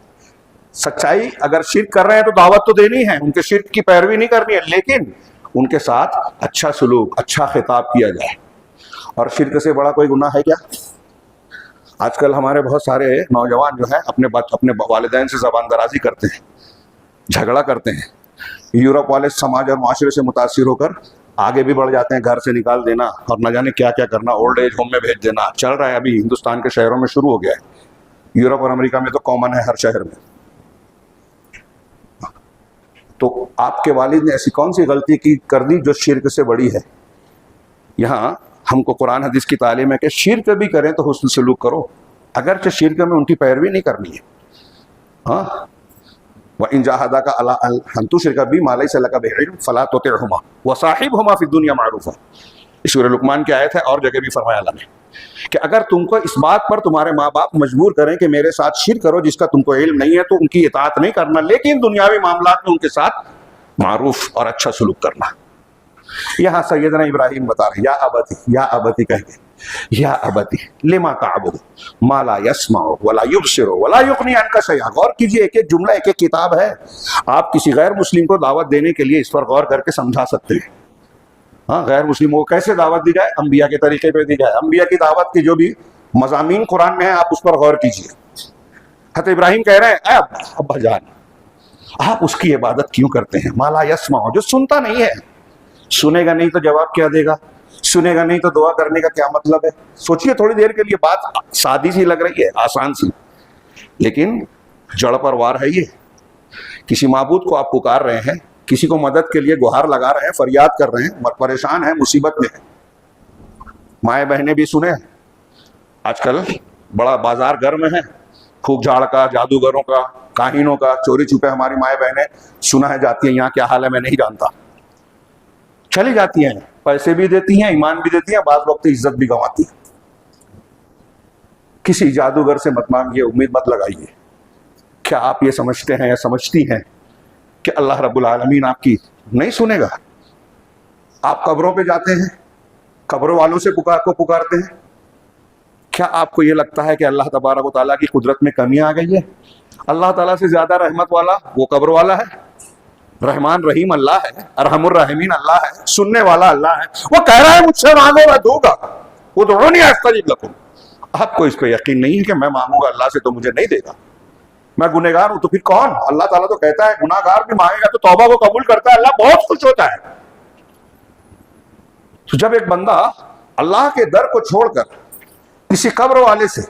Speaker 1: سچائی اگر شرک کر رہے ہیں تو دعوت تو دینی ہے، ان کے شرک کی پیروی نہیں کرنی ہے، لیکن ان کے ساتھ اچھا سلوک، اچھا خطاب کیا جائے. اور شرک سے بڑا کوئی گناہ ہے کیا؟ آج کل ہمارے بہت سارے نوجوان جو ہیں اپنے والدین سے زبان درازی کرتے ہیں، جھگڑا کرتے ہیں. یورپ والے سماج اور معاشرے سے متاثر ہو کر آگے بھی بڑھ جاتے ہیں، گھر سے نکال دینا اور نہ جانے کیا کیا کرنا، اولڈ ایج ہوم میں بھیج دینا چل رہا ہے. ابھی ہندوستان کے شہروں میں شروع ہو گیا ہے، یورپ اور امریکہ میں تو کامن ہے ہر شہر میں. تو آپ کے والد نے ایسی کون سی غلطی کر دی جو شرک سے بڑی ہے؟ یہاں ہم کو قرآن حدیث کی تعلیم ہے کہ شرک بھی کریں تو حسن سلوک کرو، اگرچہ شرک میں ان کی پیروی نہیں کرنی ہے. ہاں وَإِن جَاهَدَاكَ عَلَىٰ أَن تُشْرِكَ بِي مَا لَيْسَ لَكَ بِهِ عِلْمٌ فَلَا تُطِعْهُمَا وَصَاحِبْهُمَا فِي الدُّنْيَا مَعْرُوفًا. یہ سورہ لقمان کی آیت ہے، اور جگہ بھی فرمایا اللہ نے کہ اگر تم کو اس بات پر تمہارے ماں باپ مجبور کریں کہ میرے ساتھ شرک کرو جس کا تم کو علم نہیں ہے تو ان کی اطاعت نہیں کرنا، لیکن دنیاوی معاملات میں ان کے ساتھ معروف اور اچھا سلوک کرنا. یہاں سیدنا ابراہیم بتا رہے یا ابتی کہہ کے، یا ابتی لما تعبد ما لا يسمع ولا يبصر ولا يغني عنك شيئا. غور کیجئے، ایک ایک جملہ ایک ایک کتاب ہے. آپ کسی غیر مسلم کو دعوت دینے کے لیے اس پر غور کر کے سمجھا سکتے ہیں. ہاں غیر مسلموں کو کیسے دعوت دی جائے؟ انبیاء کے طریقے پہ دی جائے. انبیاء کی دعوت کی جو بھی مضامین قرآن میں ہیں آپ اس پر غور کیجئے. حضرت ابراہیم کہہ رہے ہیں اے ابا جان، آپ اس کی عبادت کیوں کرتے ہیں؟ ما لا يسمع، جو سنتا نہیں ہے. سنے گا نہیں تو جواب کیا دے گا؟ سنے گا نہیں تو دعا کرنے کا کیا مطلب ہے؟ سوچئے تھوڑی دیر کے لیے. بات سادی سی لگ رہی ہے، آسان سی، لیکن جڑ پر وار ہے. یہ کسی معبود کو آپ پکار رہے ہیں، کسی کو مدد کے لیے گہار لگا رہے ہیں، فریاد کر رہے ہیں، پریشان ہیں، مصیبت میں ہیں. مائیں بہنیں بھی سنیں، آج کل بڑا بازار گرم ہے، پھوک جھاڑ کا، جادوگروں کا، کاہنوں کا. چوری چھپے ہماری مائیں بہنیں سنا ہے جاتی ہیں، یہاں کیا حال ہے میں نہیں جانتا، چلی جاتی ہیں، پیسے بھی دیتی ہیں، ایمان بھی دیتی ہیں، بعض وقت عزت بھی گنواتی ہیں. کسی جادوگر سے مت مانگیے، امید مت لگائیے. کیا آپ یہ سمجھتے ہیں یا سمجھتی ہیں کہ اللہ رب العالمین آپ کی نہیں سنے گا؟ آپ قبروں پہ جاتے ہیں، قبروں والوں سے پکارتے ہیں. کیا آپ کو یہ لگتا ہے کہ اللہ تبارک و تعالیٰ کی قدرت میں کمی آ گئی ہے؟ اللہ تعالیٰ سے زیادہ رحمت والا وہ قبر والا ہے. رحمان رحیم اللہ ہے، ارحم الراحمین اللہ ہے، سننے والا اللہ ہے. وہ کہہ رہا ہے مجھ سے مانگو میں دوں گا، ادعونی استجب لکم. آپ کو اس پہ یقین نہیں ہے کہ میں مانگوں گا اللہ سے تو مجھے نہیں دے گا؟ میں گنہگار ہوں تو پھر کون؟ اللہ تعالیٰ تو کہتا ہے گناہ گار بھی مانگے گا تو توبہ کو قبول کرتا ہے، اللہ بہت خوش ہوتا ہے. تو جب ایک بندہ اللہ کے در کو چھوڑ کر کسی قبر والے سے،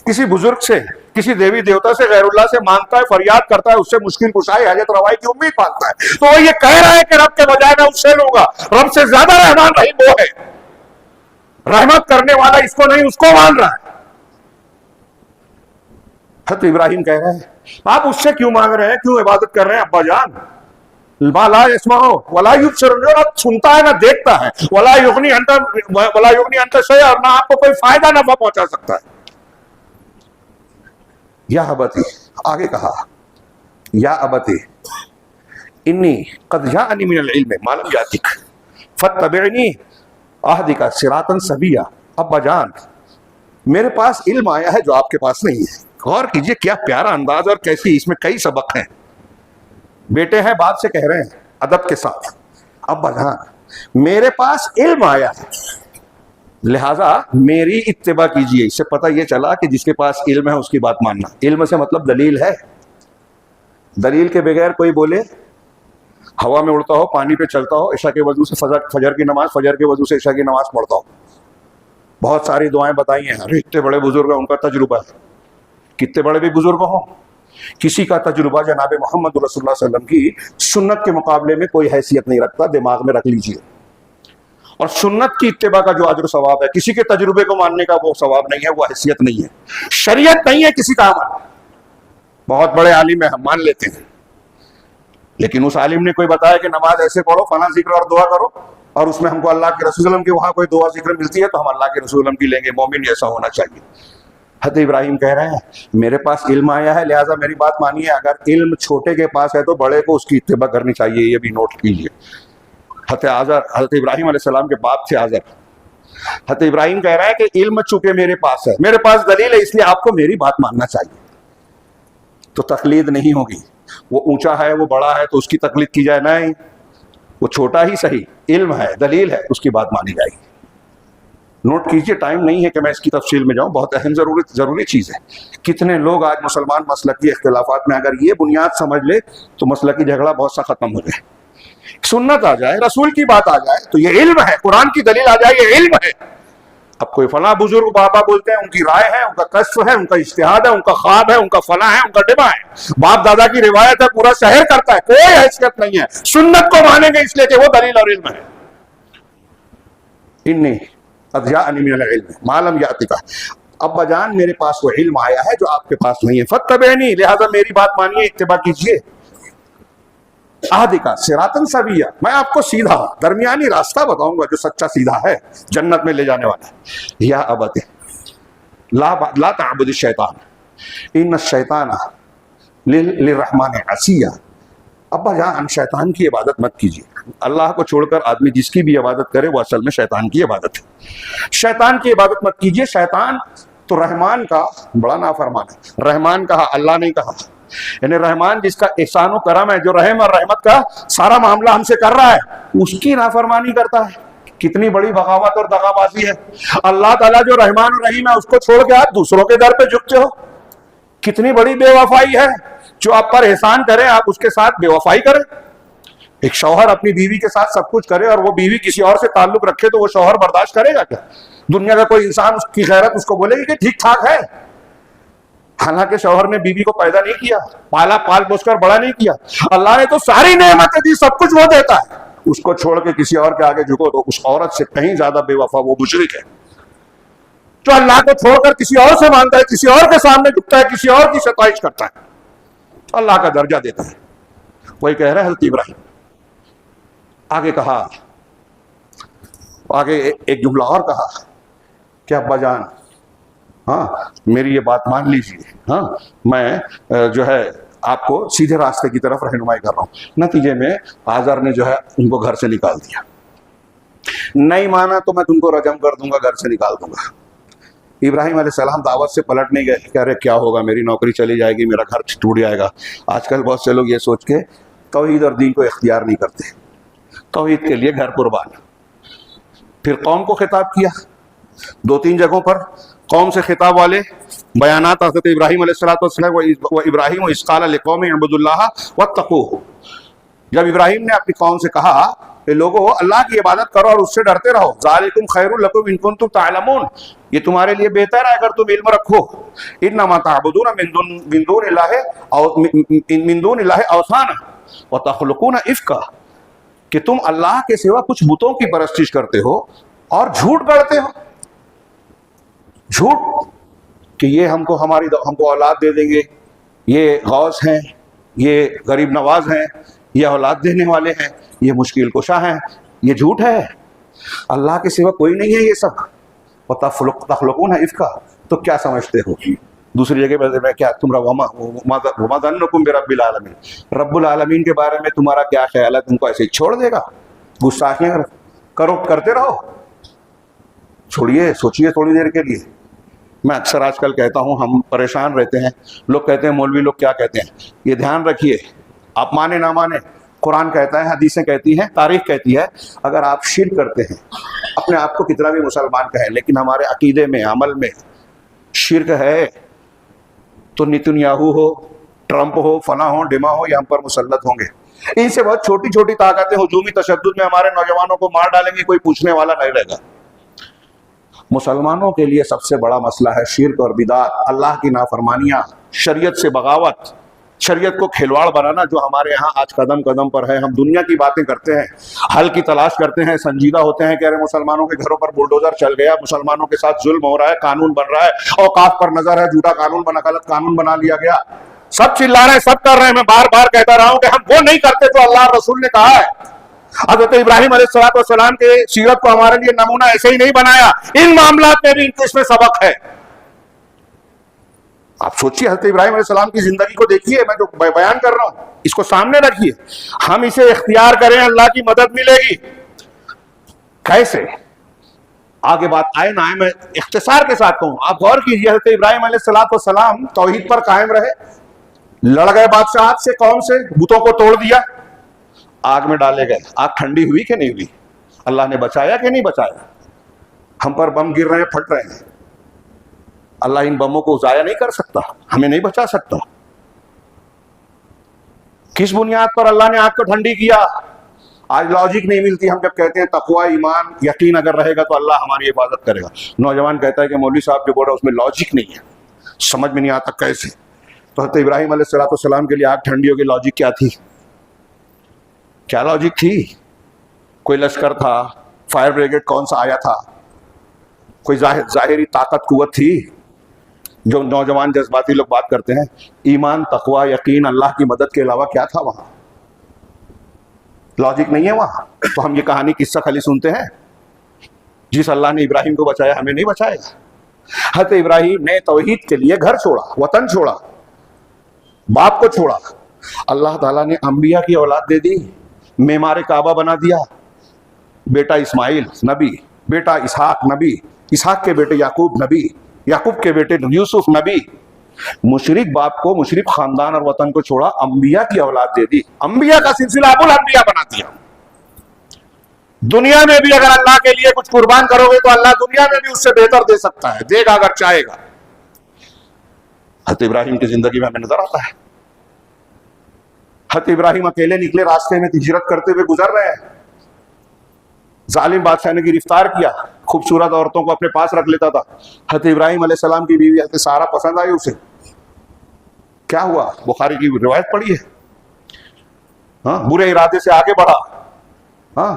Speaker 1: کسی بزرگ سے، کسی دیوی دیوتا سے، غیر اللہ سے مانگتا ہے، فریاد کرتا ہے، اس سے مشکل کشائی، حاجت روائی کی امید مانگتا ہے، تو وہ یہ کہہ رہا ہے کہ رب کے بجائے میں اس سے لوں گا. رب سے زیادہ رحمان رحیم وہ ہے، رحمت کرنے والا اس کو نہیں اس کو مان رہا ہے. حضرت ابراہیم کہہ رہے ہیں آپ اس سے کیوں مانگ رہے ہیں، کیوں عبادت کر رہے ہیں؟ ابا جان ما لا يسمع ولا يبصر، نہ سنتا ہے نہ دیکھتا ہے، ولا یغنی عنک شیئا، اور نہ آپ کو کوئی فائدہ نفع پہنچا سکتا ہے. یا ابتی، آگے کہا یا ابتی انی قد جاءنی من العلم ما لم یاتک فاتبعنی اہدک صراطا سویا. ابا جان میرے پاس علم آیا ہے جو آپ کے پاس نہیں ہے. غور کیجئے کیا پیارا انداز، اور کیسی اس میں کئی سبق ہیں. بیٹے ہیں باپ سے کہہ رہے ہیں ادب کے ساتھ، ابا جان میرے پاس علم آیا ہے لہٰذا میری اتباع کیجئے. اس سے پتہ یہ چلا کہ جس کے پاس علم ہے اس کی بات ماننا. علم سے مطلب دلیل ہے. دلیل کے بغیر کوئی بولے، ہوا میں اڑتا ہو، پانی پہ چلتا ہو، عشاء کے وضو سے فجر کی نماز، فجر کے وضو سے عشاء کی نماز پڑھتا ہو، بہت ساری دعائیں بتائی ہیں. ارے اتنے بڑے بزرگ ہیں، ان کا تجربہ ہے. کتنے بڑے بھی بزرگ ہوں، کسی کا تجربہ جناب محمد رسول اللہ صلی اللہ علیہ وسلم کی سنت کے مقابلے میں کوئی حیثیت نہیں رکھتا. دماغ میں رکھ لیجئے. اور سنت کی اتباع کا جو اجر و ثواب ہے، کسی کے تجربے کو ماننے کا وہ ثواب نہیں ہے، وہ حیثیت نہیں ہے. شریعت نہیں ہے کسی کا عمل. بہت بڑے عالم ہیں ہم مان لیتے ہیں، لیکن اس عالم نے کوئی بتایا کہ نماز ایسے پڑھو، فلاں ذکر اور دعا کرو، اور اس میں ہم کو اللہ کے رسول وسلم کی وہاں کوئی دعا ذکر ملتی ہے تو ہم اللہ کے رسول وسلم کی لیں گے. مومن ایسا ہونا چاہیے. حضرت ابراہیم کہہ رہے ہیں میرے پاس علم آیا ہے لہٰذا میری بات مانیے. اگر علم چھوٹے کے پاس ہے تو بڑے کو اس کی اتباع کرنی چاہیے. یہ بھی نوٹ کیجیے. حضرت ابراہیم علیہ السلام کے باپ تھے آزر. حضرت ابراہیم کہہ رہا ہے کہ علم چونکہ میرے پاس ہے, میرے پاس دلیل ہے, اس لیے آپ کو میری بات ماننا چاہیے. تو تقلید نہیں ہوگی. وہ اونچا ہے, وہ بڑا ہے تو اس کی تقلید کی جائے, نہیں, وہ چھوٹا ہی صحیح, علم ہے, دلیل ہے, اس کی بات مانی جائے گی. نوٹ کیجئے, ٹائم نہیں ہے کہ میں اس کی تفصیل میں جاؤں, بہت اہم ضروری چیز ہے. کتنے لوگ آج مسلمان مسلکی اختلافات میں اگر یہ بنیاد سمجھ لے تو مسلکی جھگڑا بہت سا ختم ہو جائے. سنت آ جائے, رسول کی بات آ جائے تو یہ علم ہے, قرآن کی دلیل آ جائے یہ علم ہے. اب کوئی فلاں بزرگ بابا بولتے ہیں, ان کی رائے ہے, ان کا کشف ہے, ان کا اجتہاد ہے, ان کا خواب ہے, ان کا فلاں ہے, ان کا ڈبا ہے, باپ دادا کی روایت ہے, پورا شہر کرتا ہے, کوئی حیثیت نہیں ہے. سنت کو مانیں گے اس لیے کہ وہ دلیل اور علم ہے. انی قد جاءنی من العلم ما لم یأتک, ابا جان میرے پاس وہ علم آیا ہے جو آپ کے پاس نہیں ہے. فاتبعنی, لہذا میری بات مانیے, اتباع کیجیے. اہدک صراطا سویا, میں آپ کو سیدھا درمیانی راستہ بتاؤں گا جو سچا سیدھا ہے, جنت میں لے جانے والا ہے. یا ابت لا تعبد الشیطان ان الشیطان للرحمن عصی. ابا جان شیطان کی عبادت مت کیجیے. اللہ کو چھوڑ کر آدمی جس کی بھی عبادت کرے وہ اصل میں شیطان کی عبادت ہے. شیطان کی عبادت مت کیجیے. شیطان تو رحمان کا بڑا نافرمان ہے. رحمان کہا, اللہ نہیں کہا. یعنی رحمان جس کا احسان و کرم ہے, جو رحم اور رحمت کا سارا معاملہ ہم سے کر رہا ہے, اس کی نافرمانی کرتا ہے. کتنی بڑی بغاوت اور دغا بازی ہے. اللہ تعالیٰ جو رحمان اور رحیم ہے اس کو چھوڑ کے آپ دوسروں کے در پہ جھکتے ہو. کتنی بڑی بے وفائی ہے. جو آپ پر احسان کرے آپ اس کے ساتھ بے وفائی کریں. ایک شوہر اپنی بیوی کے ساتھ سب کچھ کرے اور وہ بیوی کسی اور سے تعلق رکھے تو وہ شوہر برداشت کرے گا کیا؟ دنیا کا کوئی انسان اس کی غیرت اس کو بولے گی کہ ٹھیک ٹھاک ہے؟ حالانکہ شوہر نے بیوی کو پیدا نہیں کیا, پالا پال پوس کر بڑا نہیں کیا. اللہ نے تو ساری نعمتیں دی, سب کچھ وہ دیتا ہے. اس کو چھوڑ کے کسی اور کے آگے جھکو تو اس عورت سے کہیں زیادہ بے وفا وہ مشرک ہے. جو اللہ کو چھوڑ کر کسی اور سے مانتا ہے, کسی اور کے سامنے جھکتا ہے, کسی اور کی ستائش کرتا ہے, اللہ کا درجہ دیتا ہے. وہی کہہ رہے حضرت ابراہیم. آگے کہا, آگے ایک جملہ اور کہا کہ ابا جان ہاں میری یہ بات مان لیجیے, ہاں میں جو ہے آپ کو سیدھے راستے کی طرف رہنمائی کر رہا ہوں. نتیجے میں آزر نے جو ہے ان کو گھر سے نکال دیا. نہیں مانا تو میں تم کو رجم کر دوں گا, گھر سے نکال دوں گا. ابراہیم علیہ السلام دعوت سے پلٹ نہیں گئے کہ ارے کیا ہوگا, میری نوکری چلی جائے گی, میرا گھر ٹوٹ جائے گا. آج کل بہت سے لوگ یہ سوچ کے توحید اور دین کو اختیار نہیں کرتے. توحید کے لیے گھر قربان. پھر قوم کو خطاب کیا 2-3 جگہوں پر. قوم سے خطاب والے بیانات حضرت ابراہیم علیہ السلام و ابراہیم اذ قال لقومہ اعبدوا اللہ واتقوہ. جب ابراہیم نے اپنی قوم سے کہا کہ لوگوں اللہ کی عبادت کرو اور اس سے ڈرتے رہو, ذالکم خیر لکم ان کنتم تعلمون, یہ تمہارے لیے بہتر ہے اگر تم علم رکھو. انما تعبدون من دون اللہ اوثانا وتخلقون افکا, کہ تم اللہ کے سوا کچھ بتوں کی پرستش کرتے ہو اور جھوٹ گڑھتے ہو. جھوٹ کہ یہ ہم کو اولاد دے دیں گے, یہ غوث ہیں, یہ غریب نواز ہیں, یہ اولاد دینے والے ہیں, یہ مشکل کشا ہیں. یہ جھوٹ ہے. اللہ کے سوا کوئی نہیں ہے یہ سب. تخلقون افکا, تو کیا سمجھتے ہو؟ دوسری جگہ میں کیا تم وما ظنکم برب العالمین, رب العالمین کے بارے میں تمہارا کیا خیال ہے؟ تم کو ایسے ہی چھوڑ دے گا؟ گستاخیاں کرتے رہو. چھوڑیے, سوچیے تھوڑی دیر کے لیے. میں اکثر آج کل کہتا ہوں, ہم پریشان رہتے ہیں, لوگ کہتے ہیں مولوی لوگ کیا کہتے ہیں. یہ دھیان رکھیے, آپ مانے نہ مانے, قرآن کہتا ہے, حدیثیں کہتی ہیں, تاریخ کہتی ہے, اگر آپ شرک کرتے ہیں, اپنے آپ کو کتنا بھی مسلمان کہیں, لیکن ہمارے عقیدے میں عمل میں شرک ہے, تو نیتنیاہو ہو, ٹرمپ ہو, فلاں ہو, ڈما ہو, یہ ہم پر مسلط ہوں گے. ان سے بہت چھوٹی چھوٹی طاقتیں ہجومی تشدد میں ہمارے نوجوانوں کو مار ڈالیں گی, کوئی پوچھنے والا نہیں رہے گا. مسلمانوں کے لیے سب سے بڑا مسئلہ ہے شرک اور بدعت, اللہ کی نافرمانیاں, شریعت سے بغاوت, شریعت کو کھلواڑ بنانا, جو ہمارے یہاں آج قدم قدم پر ہے. ہم دنیا کی باتیں کرتے ہیں, حل کی تلاش کرتے ہیں, سنجیدہ ہوتے ہیں کہ ارے مسلمانوں کے گھروں پر بلڈوزر چل گیا, مسلمانوں کے ساتھ ظلم ہو رہا ہے, قانون بن رہا ہے, اوقاف پر نظر ہے, جھوٹا قانون بنا, غلط قانون بنا لیا گیا. سب چلا رہے ہیں, سب کر رہے ہیں. میں بار بار کہتا رہا ہوں کہ ہم وہ نہیں کرتے جو اللہ اور رسول نے کہا ہے. حضرت ابراہیم علیہ السلام کے سیرت کو ہمارے لیے نمونہ ایسے ہی نہیں بنایا، ان معاملات میں بھی اس میں سبق ہے۔ آپ سوچیے، حضرت ابراہیم علیہ السلام کی زندگی کو دیکھیے، میں جو بیان کر رہا ہوں اس کو سامنے رکھیے، ہم اسے اختیار کریں اللہ کی مدد ملے گی۔ کیسے؟ آگے بات آئے نہ آئے میں اختصار کے ساتھ کہوں، آپ غور کیجیے، حضرت ابراہیم علیہ السلام توحید پر قائم رہے، لڑ گئے بادشاہت سے، قوم سے، بتوں کو توڑ دیا، آگ میں ڈالے گئے، آگ ٹھنڈی ہوئی کہ نہیں ہوئی؟ اللہ نے بچایا کہ نہیں بچایا؟ ہم پر بم گر رہے ہیں، پھٹ رہے ہیں، اللہ ان بموں کو ضائع نہیں کر سکتا؟ ہمیں نہیں بچا سکتا؟ کس بنیاد پر اللہ نے آگ کو ٹھنڈی کیا؟ آج لاجک نہیں ملتی، ہم جب کہتے ہیں تقوی، ایمان، یقین اگر رہے گا تو اللہ ہماری حفاظت کرے گا، نوجوان کہتا ہے کہ مولوی صاحب جو بول رہا ہے اس میں لاجک نہیں ہے، سمجھ میں نہیں آتا کیسے؟ تو حضرت ابراہیم علیہ السلام کے لیے آگ ٹھنڈی ہوگی، لاجک کیا تھی؟ کیا لاجک تھی؟ کوئی لشکر تھا؟ فائر بریگیڈ کون سا آیا تھا؟ کوئی ظاہری طاقت قوت تھی؟ جو نوجوان جذباتی لوگ بات کرتے ہیں، ایمان، تقوی، یقین، اللہ کی مدد کے علاوہ کیا تھا وہاں؟ لاجک نہیں ہے وہاں۔ تو ہم یہ کہانی قصہ خالی سنتے ہیں، جس اللہ نے ابراہیم کو بچایا ہمیں نہیں بچائے گا؟ حضرت ابراہیم نے توحید کے لیے گھر چھوڑا، وطن چھوڑا، باپ کو چھوڑا، اللہ تعالیٰ نے انبیاء کی اولاد دے دی، معمار کعبہ بنا دیا، بیٹا اسماعیل نبی، بیٹا اسحاق نبی، اسحاق کے بیٹے یعقوب نبی، یعقوب کے بیٹے یوسف نبی، مشرک باپ کو، مشرک خاندان اور وطن کو چھوڑا، انبیاء کی اولاد دے دی، انبیاء کا سلسلہ ابو الانبیاء بنا دیا۔ دنیا میں بھی اگر اللہ کے لیے کچھ قربان کرو گے تو اللہ دنیا میں بھی اس سے بہتر دے سکتا ہے، دے گا اگر چاہے گا۔ حضرت ابراہیم کی زندگی میں ہمیں نظر آتا ہے، حضرت ابراہیم اکیلے نکلے، راستے میں ہجرت کرتے ہوئے گزر رہے ہیں، ظالم بادشاہ نے گرفتار کیا، خوبصورت عورتوں کو اپنے پاس رکھ لیتا تھا۔ حضرت ابراہیم علیہ السلام کی بیوی حضرت سارہ پسند آئی اسے، کیا ہوا؟ بخاری کی روایت پڑھی ہے، ہاں، برے ارادے سے آگے بڑھا، ہاں،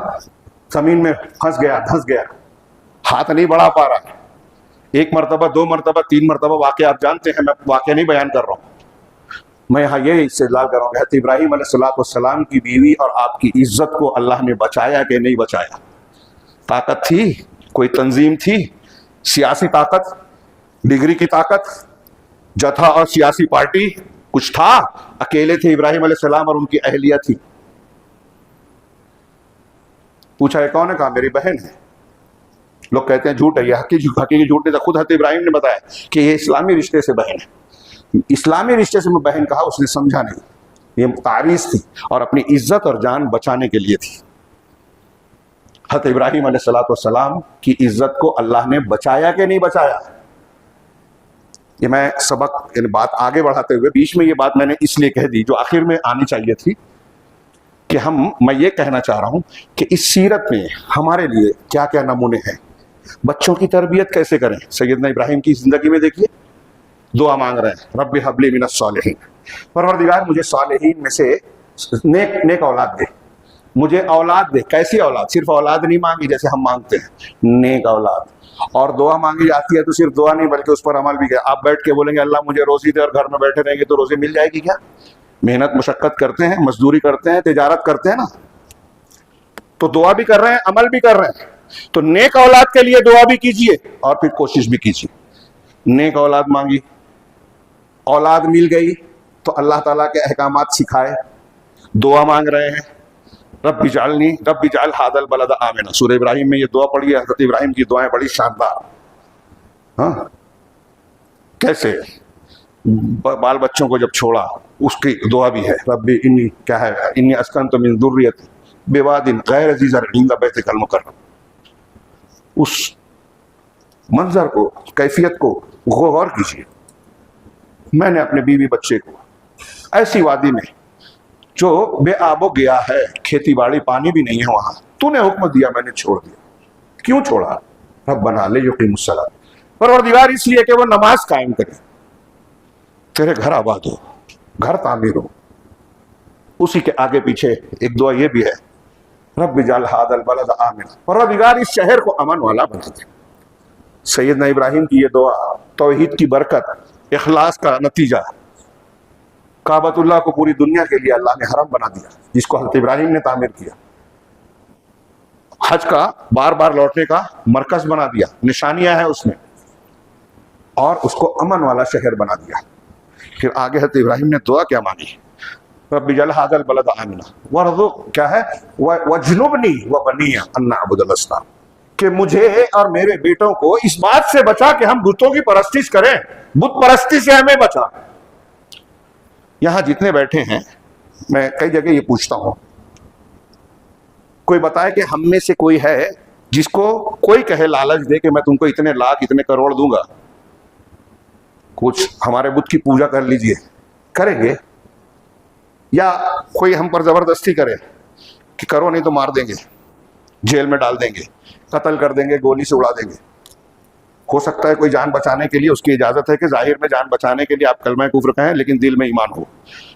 Speaker 1: زمین میں پھنس گیا، دھنس گیا، ہاتھ نہیں بڑھا پا رہا، ایک مرتبہ، دو مرتبہ، تین مرتبہ، واقعہ آپ جانتے ہیں، میں واقعہ نہیں بیان کر رہا ہوں، میں یہاں یہ استدلال کر رہا ہوں کہ حضرت ابراہیم علیہ السلام کی بیوی اور آپ کی عزت کو اللہ نے بچایا کہ نہیں بچایا؟ طاقت تھی، کوئی تنظیم تھی، سیاسی طاقت، ڈگری کی طاقت، جتھا اور سیاسی پارٹی، کچھ تھا؟ اکیلے تھے ابراہیم علیہ السلام اور ان کی اہلیہ تھی۔ پوچھا یہ کون ہے؟ کہا میری بہن ہے۔ لوگ کہتے ہیں جھوٹ ہے، یہ حقیقی جھوٹ نہیں تھا، خود حضرت ابراہیم نے بتایا کہ یہ اسلامی رشتے سے بہن ہے۔ اسلامی رشتے سے میں بہن کہا، اس نے سمجھا نہیں، یہ تعریض تھی اور اپنی عزت اور جان بچانے کے لیے تھی۔ حضرت ابراہیم علیہ السلام کی عزت کو اللہ نے بچایا کہ نہیں بچایا؟ یہ میں سبق، یعنی بات آگے بڑھاتے ہوئے بیچ میں یہ بات میں نے اس لیے کہہ دی جو آخر میں آنی چاہیے تھی، کہ میں یہ کہنا چاہ رہا ہوں کہ اس سیرت میں ہمارے لیے کیا کیا نمونے ہیں، بچوں کی تربیت کیسے کریں۔ سیدنا ابراہیم کی زندگی میں دیکھیے، دعا مانگ رہے ہیں، رب ہب لی من الصالحین، پروردگار مجھے صالحین میں سے نیک اولاد دے، مجھے اولاد دے۔ کیسی اولاد؟ صرف اولاد نہیں مانگی جیسے ہم مانگتے ہیں، نیک اولاد۔ اور دعا مانگی جاتی ہے تو صرف دعا نہیں بلکہ اس پر عمل بھی کیا۔ آپ بیٹھ کے بولیں گے اللہ مجھے روزی دے اور گھر میں بیٹھے رہیں گے تو روزی مل جائے گی کیا؟ محنت مشقت کرتے ہیں، مزدوری کرتے ہیں، تجارت کرتے ہیں نا، تو دعا بھی کر رہے ہیں، عمل بھی کر رہے ہیں۔ تو نیک اولاد کے لیے دعا بھی کیجیے اور پھر کوشش بھی کیجیے۔ نیک اولاد مانگی، اولاد مل گئی تو اللہ تعالیٰ کے احکامات سکھائے، دعا مانگ رہے ہیں، رب اجعلنی رب اجعل ھذا البلد آمنا۔ سورہ ابراہیم میں یہ دعا پڑھی ہے، حضرت ابراہیم کی دعائیں بڑی شاندار۔ ہاں، کیسے بال بچوں کو جب چھوڑا، اس کی دعا بھی ہے، رب انی، کیا ہے، انی اسکنت من ذریتی بواد غیر ذی زرع عند بیتک المکرم۔ اس منظر کو، کیفیت کو غور کیجیے۔ میں نے اپنے بیوی بچے کو ایسی وادی میں جو بے آب و گیا ہے، کھیتی باڑی، پانی بھی نہیں ہے وہاں، تو نے حکم دیا، میں نے چھوڑ دیا۔ کیوں چھوڑا؟ ربنا لیقیموا الصلاۃ، پروردگار اس لیے کہ وہ نماز قائم کرے، تیرے گھر آباد ہو، گھر تعمیر ہو۔ اسی کے آگے پیچھے ایک دعا یہ بھی ہے، رب اجعل ھذا البلد آمنا، پروردگار اس شہر کو امن والا بنا دے۔ سیدنا ابراہیم کی یہ دعا، توحید کی برکت، اخلاص کا نتیجہ، کعبۃ اللہ کو پوری دنیا کے لیے اللہ نے حرم بنا دیا، جس کو حضرت ابراہیم نے تعمیر کیا۔ حج کا بار بار لوٹنے کا مرکز بنا دیا، نشانیاں ہیں اس میں، اور اس کو امن والا شہر بنا دیا۔ پھر آگے حضرت ابراہیم نے دعا کیا مانگی؟ رب اجعل ھذا البلد آمنا وارزق، کیا ہے، واجنبنی وبنی ان نعبد الاصنام، کہ مجھے اور میرے بیٹوں کو اس بات سے بچا کہ ہم بتوں کی پرستش کریں، بت پرستی سے ہمیں بچا۔ یہاں جتنے بیٹھے ہیں، میں کئی جگہ یہ پوچھتا ہوں، کوئی بتائے کہ ہم میں سے کوئی ہے جس کو کوئی کہے لالچ دے کہ میں تم کو اتنے لاکھ اتنے کروڑ دوں گا، کچھ ہمارے بت کی پوجا کر لیجئے، کریں گے؟ یا کوئی ہم پر زبردستی کرے کہ کرو نہیں تو مار دیں گے، جیل میں ڈال دیں گے، قتل کر دیں گے، گولی سے اڑا دیں گے؟ ہو سکتا ہے کوئی جان بچانے کے لیے اس کی اجازت ہے کہ ظاہر میں جان بچانے کے لیے آپ کلمہ کفر کہیں لیکن دل میں ایمان ہو،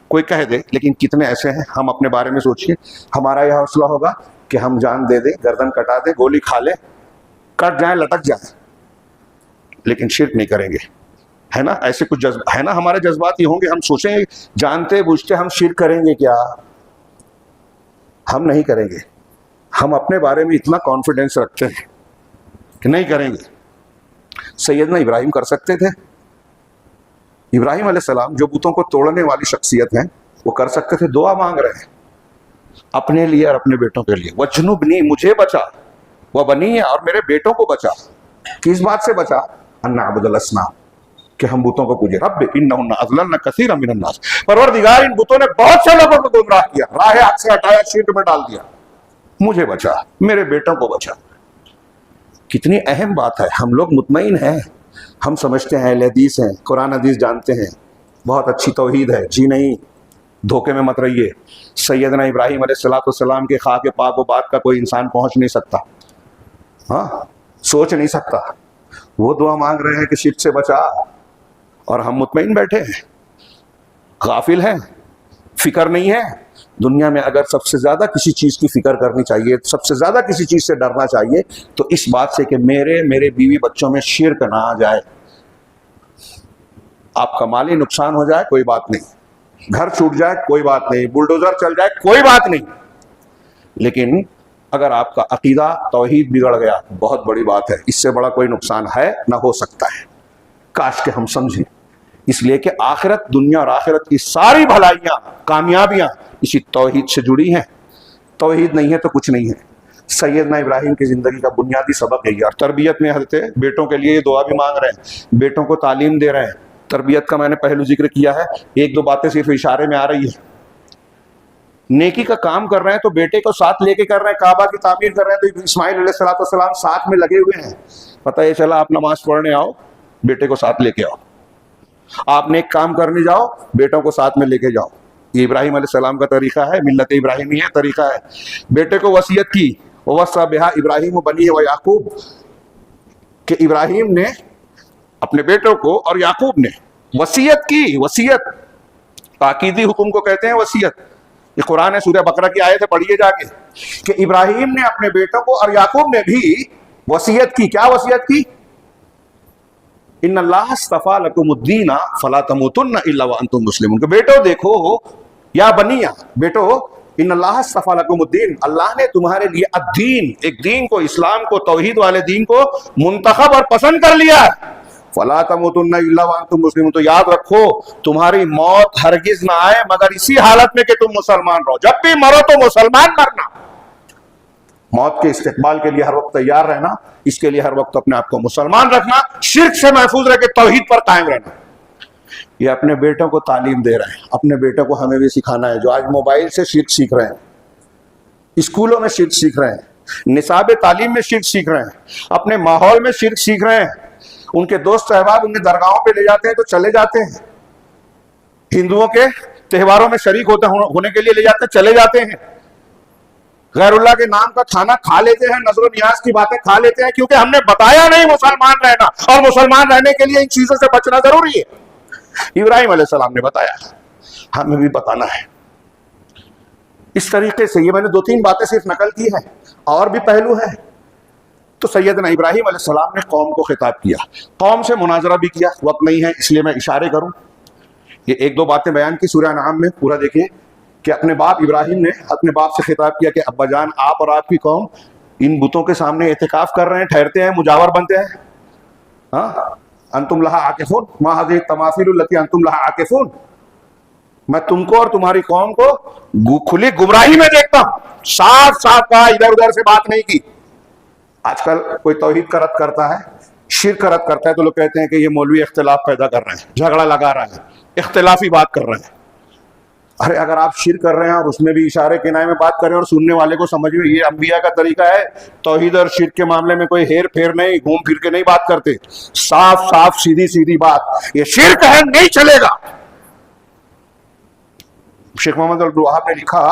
Speaker 1: کوئی کہہ دے، لیکن کتنے ایسے ہیں؟ ہم اپنے بارے میں سوچئے، ہمارا یہ حوصلہ ہوگا کہ ہم جان دے دیں، گردن کٹا دیں، گولی کھا لیں، کٹ جائیں، لٹک جائیں، لیکن شرک نہیں کریں گے، ہے نا؟ ایسے کچھ جذبہ ہے نا، ہمارے جذبات یہ ہوں گے، ہم سوچیں گے جانتے بوجھتے ہم شرک کریں گے کیا؟ ہم نہیں کریں گے، ہم اپنے بارے میں اتنا کانفیڈنس رکھتے ہیں کہ نہیں کریں گے۔ سیدنا ابراہیم کر سکتے تھے، ابراہیم علیہ السلام جو بتوں کو توڑنے والی شخصیت ہیں وہ کر سکتے تھے، دعا مانگ رہے ہیں اپنے لیے اور اپنے بیٹوں کے لیے، وجنبنی، مجھے بچا، وبنی، اور میرے بیٹوں کو بچا، کس بات سے بچا؟ ان نعبد الاصنام، کہ ہم بتوں کو پوجے، رب انہن اضللن کثیرا من الناس، پروردگار ان بتوں نے بہت سے لوگوں کو گمراہ کیا، راہ حق سے ہٹایا، شرک میں ڈال دیا، مجھے بچا، میرے بیٹوں کو بچا۔ کتنی اہم بات ہے، ہم لوگ مطمئن ہیں، ہم سمجھتے ہیں اہل حدیث ہیں، قرآن حدیث جانتے ہیں، بہت اچھی توحید ہے، جی نہیں، دھوکے میں مت رہیے۔ سیدنا ابراہیم علیہ السلام کے خاک پاک و بات کا کوئی انسان پہنچ نہیں سکتا، ہاں، سوچ نہیں سکتا، وہ دعا مانگ رہے ہیں کہ شرک سے بچا، اور ہم مطمئن بیٹھے ہیں، غافل ہیں، فکر نہیں ہے۔ دنیا میں اگر سب سے زیادہ کسی چیز کی فکر کرنی چاہیے، سب سے زیادہ کسی چیز سے ڈرنا چاہیے، تو اس بات سے کہ میرے بیوی بچوں میں شرک نہ آ جائے۔ آپ کا مالی نقصان ہو جائے کوئی بات نہیں، گھر چھوٹ جائے کوئی بات نہیں، بلڈوزر چل جائے کوئی بات نہیں، لیکن اگر آپ کا عقیدہ توحید بگڑ گیا، بہت بڑی بات ہے، اس سے بڑا کوئی نقصان ہے نہ ہو سکتا ہے۔ کاش کہ ہم سمجھیں، اس لیے کہ آخرت، دنیا اور آخرت کی ساری بھلائیاں، کامیابیاں اسی توحید سے جڑی ہیں، توحید نہیں ہے تو کچھ نہیں ہے۔ سیدنا ابراہیم کی زندگی کا بنیادی سبق یہی ہے، اور تربیت میں حضرت بیٹوں کے لیے یہ دعا بھی مانگ رہے ہیں، بیٹوں کو تعلیم دے رہے ہیں۔ تربیت کا میں نے پہلو ذکر کیا ہے، ایک دو باتیں صرف اشارے میں آ رہی ہے۔ نیکی کا کام کر رہے ہیں تو بیٹے کو ساتھ لے کے کر رہے ہیں، کعبہ کی تعمیر کر رہے ہیں تو اسماعیل علیہ السلام ساتھ میں لگے ہوئے ہیں، پتہ یہ چلا آپ نماز پڑھنے آؤ، بیٹے کو ساتھ لے کے آؤ، آپ نیک کام کرنے جاؤ، بیٹوں کو ساتھ میں لے کے جاؤ۔ یہ ابراہیم علیہ السلام کا طریقہ ہے، ملت ابراہیمی ہے، طریقہ ہے۔ بیٹے کو وصیت کی، وَوَصَّىٰ بِهَا إِبْرَاهِيمُ بَنِيهِ وَيَعْقُوبُ، کہ ابراہیم نے اپنے بیٹوں کو اور یعقوب نے وصیت کی۔ وصیت تاکیدی حکم کو کہتے ہیں وصیت، یہ قرآن ہے، سورہ بقرہ کی آیت ہے، پڑھیے جا کے، کہ ابراہیم نے اپنے بیٹوں کو اور یعقوب نے بھی وصیت کی۔ کیا وصیت کی؟ ان اللہ اصطفیٰ لکم الدین فلا تموتن الا وانتم مسلمون، کہ بیٹو دیکھو، یا بنیا، بیٹو، ان اللہ اصطفیٰ لکم الدین، اللہ نے تمہارے لیے الدین، ایک دین کو، اسلام کو، توحید والے دین کو منتخب اور پسند کر لیا ہے۔ فلا تموتن الا وانتم مسلمون، تو یاد رکھو تمہاری موت ہرگز نہ آئے مگر اسی حالت میں کہ تم مسلمان رہو، جب بھی مرو تو مسلمان مرنا۔ موت کے استقبال کے لیے ہر وقت تیار رہنا، اس کے لیے ہر وقت اپنے آپ کو مسلمان رکھنا، شرک سے محفوظ رہ کے توحید پر قائم رہنا۔ یہ اپنے بیٹوں کو تعلیم دے رہے ہیں، اپنے بیٹوں کو ہمیں بھی سکھانا ہے، جو آج موبائل سے شرک سیکھ رہے ہیں، اسکولوں میں شرک سیکھ رہے ہیں، نصاب تعلیم میں شرک سیکھ رہے ہیں، اپنے ماحول میں شرک سیکھ رہے ہیں، ان کے دوست احباب انہیں درگاہوں پہ لے جاتے ہیں تو چلے جاتے ہیں، ہندوؤں کے تہواروں میں شریک ہونے کے لیے لے جاتے ہیں، چلے جاتے ہیں، غیر اللہ کے نام کا کھانا کھا لیتے ہیں، نظر و نیاز کی باتیں کھا لیتے ہیں، کیونکہ ہم نے بتایا نہیں مسلمان رہنا، اور مسلمان رہنے کے لیے ان چیزوں سے بچنا ضروری ہے۔ ابراہیم علیہ السلام نے بتایا، ہمیں بھی بتانا ہے۔ اس طریقے سے یہ میں نے دو تین باتیں صرف نقل کی ہیں، اور بھی پہلو ہے۔ تو سیدنا ابراہیم علیہ السلام نے قوم کو خطاب کیا، قوم سے مناظرہ بھی کیا، وقت نہیں ہے اس لیے میں اشارے کروں۔ یہ ایک دو باتیں بیان کی سورہ انعام میں، پورا دیکھیں کہ اپنے باپ ابراہیم نے اپنے باپ سے خطاب کیا کہ ابا جان، آپ اور آپ کی قوم ان بتوں کے سامنے اعتکاف کر رہے ہیں, ٹھہرتے ہیں, مجاور بنتے ہیں. ہاں, انتم لہا عاکفون ما هذه التماثيل التي انتم لہا عاکفون. میں تم کو اور تمہاری قوم کو کھلی گمراہی میں دیکھتا ہوں. صاف صاف کہا, ادھر ادھر سے بات نہیں کی. آج کل کوئی توحید کا رد کرتا ہے, شرک کا رد کرتا ہے, تو لوگ کہتے ہیں کہ یہ مولوی اختلاف پیدا کر رہے ہیں, جھگڑا لگا رہا ہے, اختلافی بات کر رہے ہیں. ارے اگر آپ شرک کر رہے ہیں اور اس میں بھی اشارے کنائے میں بات کریں اور سننے والے کو سمجھ میں, یہ انبیاء کا طریقہ ہے. توحید اور شرک کے معاملے میں کوئی ہیر پھیر نہیں, گھوم پھر کے نہیں بات کرتے, صاف صاف سیدھی سیدھی بات. یہ شرک ہے, نہیں چلے گا. شیخ محمد عبد الوہاب نے لکھا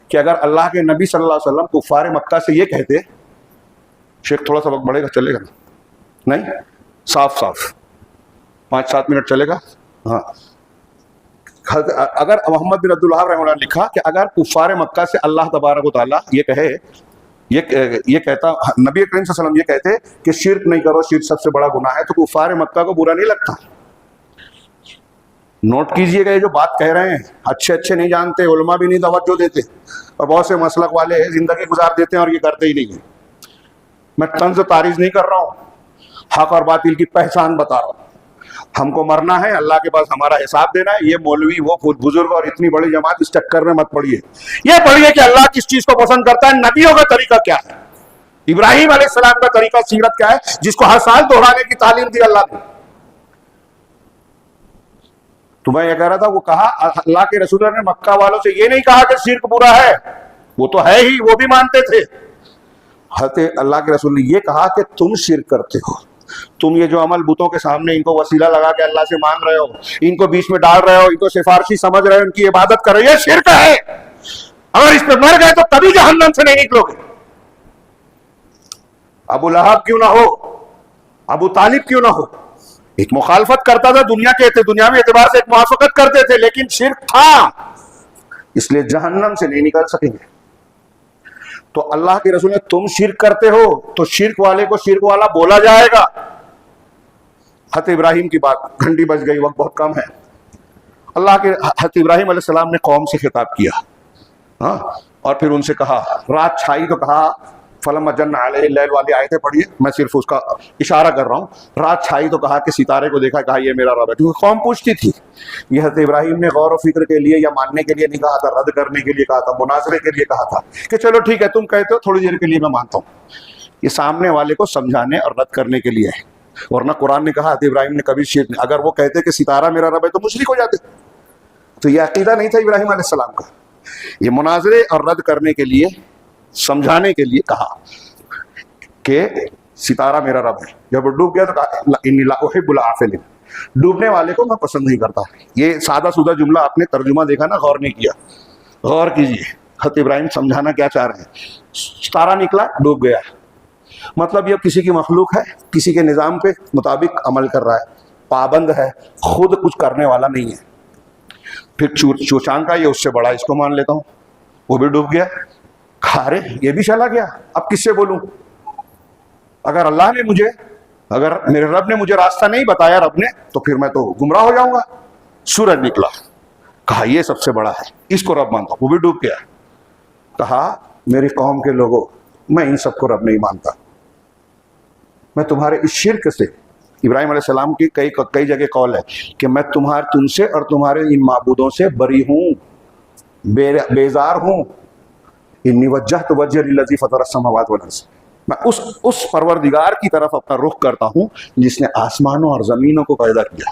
Speaker 1: کہ اگر اللہ کے نبی صلی اللہ علیہ وسلم کفار مکہ سے یہ کہتے, شیخ تھوڑا سا وقت بڑھے گا, چلے گا نہیں, صاف صاف 5-7 منٹ چلے گا. ہاں, اگر محمد بن عبد الوہاب رحمہ اللہ نے لکھا کہ اگر کفار مکہ سے اللہ تبارک و تعالیٰ یہ کہے, یہ کہتا, نبی کریم صلی اللہ علیہ وسلم یہ کہتے کہ شرک نہیں کرو, شرک سب سے بڑا گناہ ہے, تو کفار مکہ کو برا نہیں لگتا. نوٹ کیجئے گا, یہ جو بات کہہ رہے ہیں اچھے نہیں جانتے, علماء بھی نہیں توجہ دیتے, اور بہت سے مسلک والے زندگی گزار دیتے ہیں اور یہ کرتے ہی نہیں ہیں. میں طنز تعریض نہیں کر رہا ہوں, حق اور باطل کی پہچان بتا رہا ہوں. ہم کو مرنا ہے, اللہ کے پاس ہمارا حساب دینا ہے. یہ مولوی وہ خود بزرگ اور اتنی بڑی جماعت اس چکر میں مت پڑیے. یہ پڑھیے کہ اللہ کس چیز کو پسند کرتا ہے, نبیوں کا طریقہ کیا ہے, ابراہیم علیہ السلام کا طریقہ سیرت کیا ہے, جس کو ہر سال دہرانے کی تعلیم دی اللہ نے. تو میں یہ کہہ رہا تھا, وہ کہا اللہ کے رسول نے مکہ والوں سے یہ نہیں کہا کہ شرک برا ہے, وہ تو ہے ہی, وہ بھی مانتے تھے. حضرت اللہ کے رسول نے یہ کہا کہ تم شرک کرتے ہو, تم یہ جو عمل بتوں کے سامنے ان کو وسیلہ لگا کے اللہ سے مانگ رہے ہو, ان کو بیچ میں ڈال رہے ہو, ان کو سفارشی سمجھ رہے ہو, ان کی عبادت کر رہے ہو, یہ شرک ہے. اگر اس پہ مر گئے تو کبھی جہنم سے نہیں نکلو گے. ابو لہب کیوں نہ ہو, ابو طالب کیوں نہ ہو, ایک مخالفت کرتا تھا, دنیاوی اعتبار سے ایک موافقت کرتے تھے, لیکن شرک تھا, اس لیے جہنم سے نہیں نکل سکیں گے. تو اللہ کے رسول نے تم شرک کرتے ہو, تو شرک والے کو شرک والا بولا جائے گا. حضرت ابراہیم کی بات, گھنٹی بج گئی, وقت بہت کم ہے. اللہ کے حضرت ابراہیم علیہ السلام نے قوم سے خطاب کیا, ہاں, اور پھر ان سے کہا, رات چھائی تو کہا فلما جن علیہ اللیل والی آیتیں پڑھیے, میں صرف اس کا اشارہ کر رہا ہوں. رات چھائی تو کہا کہ ستارے کو دیکھا, کہا یہ میرا رب ہے. کیونکہ قوم پوچھتی تھی. یہ حضرت ابراہیم نے غور و فکر کے لیے یا ماننے کے لیے نہیں کہا تھا, رد کرنے کے لیے کہا تھا, مناظرے کے لیے کہا تھا کہ چلو ٹھیک ہے تم کہتے ہو, تھوڑی دیر کے لیے میں مانتا ہوں. یہ سامنے والے کو سمجھانے اور رد کرنے کے لیے ہے. ورنہ قرآن نے کہا حضرت ابراہیم نے کبھی شرک نہیں, اگر وہ کہتے کہ ستارہ میرا رب ہے تو مشرک ہو جاتے. تو یہ عقیدہ نہیں تھا ابراہیم علیہ السلام کا. یہ مناظرے اور رد کرنے کے لیے, سمجھانے کے لیے کہا کہ ستارہ میرا رب ہے. جب ڈوب گیا تو کہا انی لا احب العافلین, ڈوبنے والے کو میں پسند نہیں کرتا. یہ سادہ سودہ جملہ آپ نے ترجمہ دیکھا نا, غور نہیں کیا. غور کیجیے, حضرت ابراہیم سمجھانا کیا چاہ رہے ہیں. ستارہ نکلا, ڈوب گیا, مطلب یہ کسی کی مخلوق ہے, کسی کے نظام پہ مطابق عمل کر رہا ہے, پابند ہے, خود کچھ کرنے والا نہیں ہے. پھر چوچان کا یہ اس سے بڑا, اس کو مان لیتا ہوں, وہ بھی ڈوب گیا. کھارے یہ بھی چلا گیا, اب کس سے بولوں. اگر اللہ نے مجھے, اگر میرے رب نے مجھے راستہ نہیں بتایا رب نے, تو پھر میں تو گمراہ ہو جاؤں گا. سورج نکلا, کہا یہ سب سے بڑا ہے, اس کو رب مانتا ہوں, وہ بھی ڈوب گیا. کہا میری قوم کے لوگوں, میں ان سب کو رب نہیں مانتا. میں تمہارے اس شرک سے, ابراہیم علیہ السلام کی کئی جگہ قول ہے کہ میں تم سے اور تمہارے ان معبودوں سے بری ہوں, بیزار ہوں. انی وجہت وجہی للذی فطر السماوات والارض, میں اس پروردگار کی طرف اپنا رخ کرتا ہوں جس نے آسمانوں اور زمینوں کو پیدا کیا.